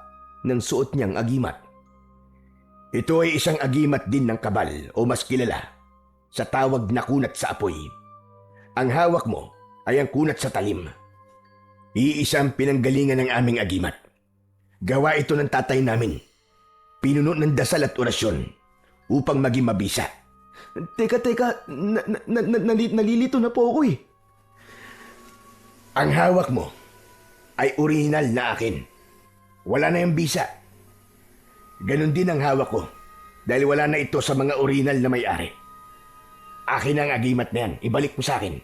Speaker 3: ng suot niyang agimat.
Speaker 2: Ito ay isang agimat din ng kabal o mas kilala sa tawag na kunat sa apoy. Ang hawak mo ay ang kunat sa talim. Iisang pinanggalingan ng aming agimat. Gawa ito ng tatay namin. Pinuno ng dasal at orasyon upang maging mabisa.
Speaker 1: Teka, nalilito na po ako eh.
Speaker 2: Ang hawak mo ay orihinal na akin. Wala na yung bisa. Ganon din ang hawak ko dahil wala na ito sa mga orihinal na may-ari. Akin ang agimat na yan. Ibalik mo sa akin.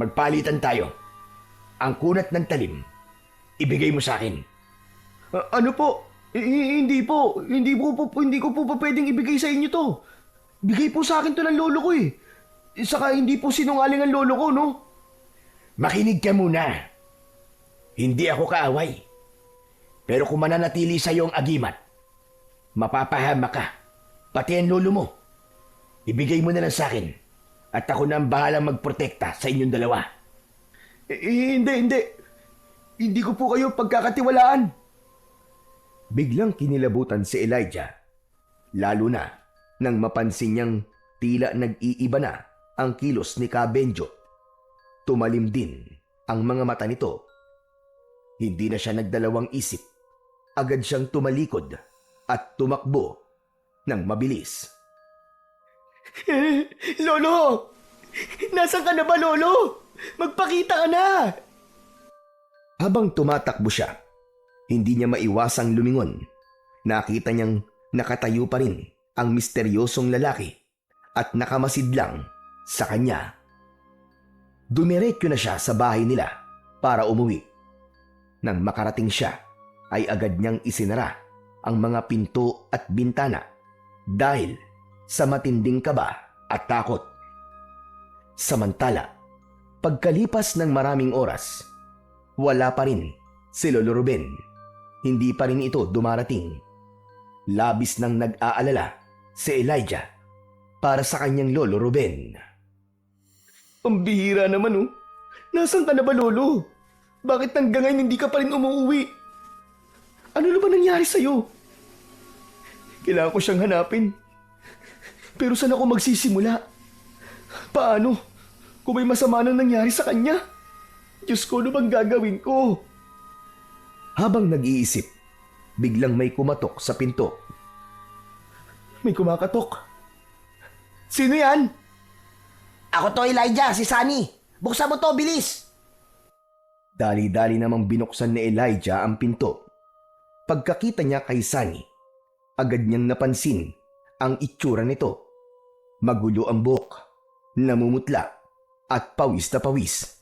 Speaker 2: Magpalitan tayo. Ang kunat ng talim, ibigay mo sa akin.
Speaker 1: Ano po? Hindi po. Hindi ko po pa pwedeng ibigay sa inyo to. Bigay po sa akin to ng lolo ko eh. Saka hindi po sinungaling ang lolo ko, no?
Speaker 2: Makinig ka muna. Hindi ako kaaway. Pero kung mananatili sa iyo ang agimat, mapapahama ka. Pati ang lolo mo. Ibigay mo na lang sa akin. At ako na ang bahalang magprotekta sa inyong dalawa.
Speaker 1: Hindi. Hindi ko po kayo pagkakatiwalaan.
Speaker 3: Biglang kinilabutan si Elijah. Lalo na nang mapansin niyang tila nag-iiba na ang kilos ni Kabenjo. Tumalim din ang mga mata nito. Hindi na siya nagdalawang isip. Agad siyang tumalikod at tumakbo ng mabilis.
Speaker 1: Lolo! Nasaan ka na ba, Lolo? Magpakita ka na!
Speaker 3: Habang tumatakbo siya, hindi niya maiwasang lumingon. Nakita niyang nakatayo pa rin ang misteryosong lalaki at nakamasid lang sa kanya. Dumiretso na siya sa bahay nila para umuwi. Nang makarating siya, ay agad niyang isinara ang mga pinto at bintana dahil sa matinding kaba at takot. Samantala,
Speaker 2: Pagkalipas ng maraming oras, wala pa rin si Lolo Ruben. Hindi pa rin ito dumarating. Labis nang nag-aalala si Elijah para sa kanyang Lolo Ruben.
Speaker 3: Ang bihira naman oh. Nasaan ka na ba, Lolo? Bakit hanggang ngayon hindi ka pa rin umuwi? Ano na ba nangyari sa'yo? Kailangan ko siyang hanapin. Pero saan ako magsisimula? Paano? Kung may masama nang nangyari sa kanya? Diyos ko, ano bang gagawin ko?
Speaker 2: Habang nag-iisip, biglang may kumatok sa pinto.
Speaker 3: May kumakatok. Sino yan?
Speaker 4: Ako to, Elijah, si Sunny. Buksan mo to, bilis!
Speaker 2: Dali-dali namang binuksan ni Elijah ang pinto. Pagkakita niya kay Sunny, agad niyang napansin ang itsura nito. Magulo ang buhok, namumutla at pawis na pawis.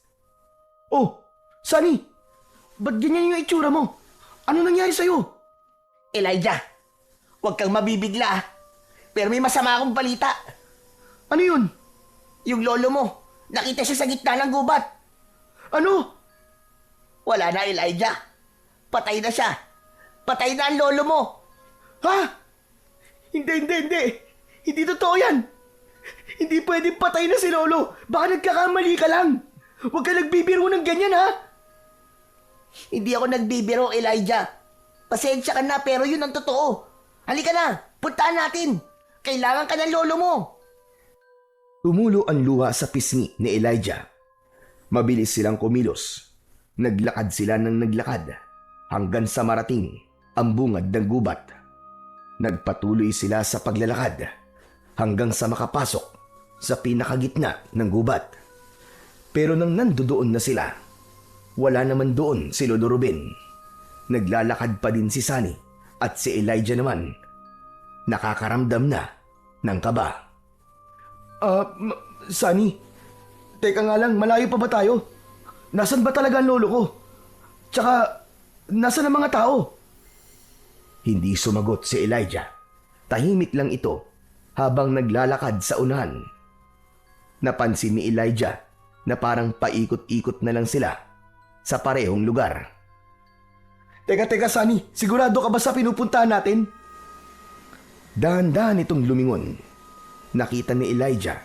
Speaker 3: Oh, Sunny! Ba't ganyan yung itsura mo? Ano nangyari sa'yo?
Speaker 4: Elijah, huwag kang mabibigla. Pero may masama akong balita.
Speaker 3: Ano yun?
Speaker 4: Yung lolo mo, nakita siya sa gitna ng gubat.
Speaker 3: Ano?
Speaker 4: Wala na, Elijah. Patay na siya. Patay na ang lolo mo.
Speaker 3: Ha? Hindi. Hindi totoo yan. Hindi pwedeng patay na si Lolo. Baka nagkakamali ka lang. Huwag ka nagbibiro ng ganyan, ha?
Speaker 4: Hindi ako nagbibiro, Elijah. Pasensya ka na, pero yun ang totoo. Halika na, puntaan natin. Kailangan ka ng lolo mo.
Speaker 2: Tumulo ang luha sa pisngi ni Elijah. Mabilis silang kumilos. Naglakad sila ng naglakad hanggang sa marating ang bungad ng gubat. Nagpatuloy sila sa paglalakad hanggang sa makapasok sa pinakagitna ng gubat. Pero nang nandoon na sila, wala naman doon si Lolo Ruben. Naglalakad pa din si Sunny at si Elijah naman. Nakakaramdam na ng kaba.
Speaker 3: Sunny, teka nga lang, malayo pa ba tayo? Nasaan ba talaga ang lolo ko? Tsaka, nasaan ang mga tao?
Speaker 2: Hindi sumagot si Elijah. Tahimik lang ito habang naglalakad sa unahan. Napansin ni Elijah na parang paikot-ikot na lang sila sa parehong lugar.
Speaker 3: Teka, Sunny, sigurado ka ba sa pinupuntahan natin?
Speaker 2: Dahan-dahan itong lumingon. Nakita ni Elijah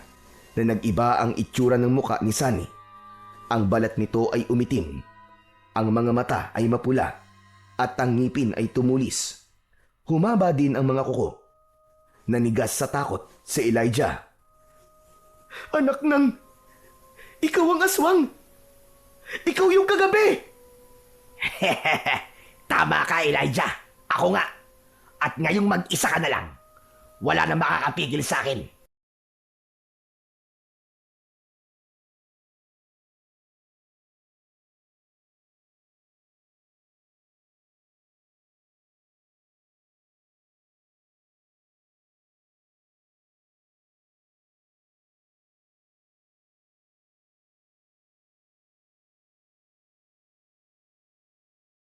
Speaker 2: na nag-iba ang itsura ng muka ni Sunny. Ang balat nito ay umitim, ang mga mata ay mapula, at ang ngipin ay tumulis. Humaba din ang mga kuko. Nanigas sa takot si Elijah.
Speaker 3: Anak ng... Ikaw ang aswang! Ikaw yung kagabi!
Speaker 4: Tama ka, Elijah. Ako nga. At ngayong mag-isa ka na lang. Wala na makakapigil sa akin.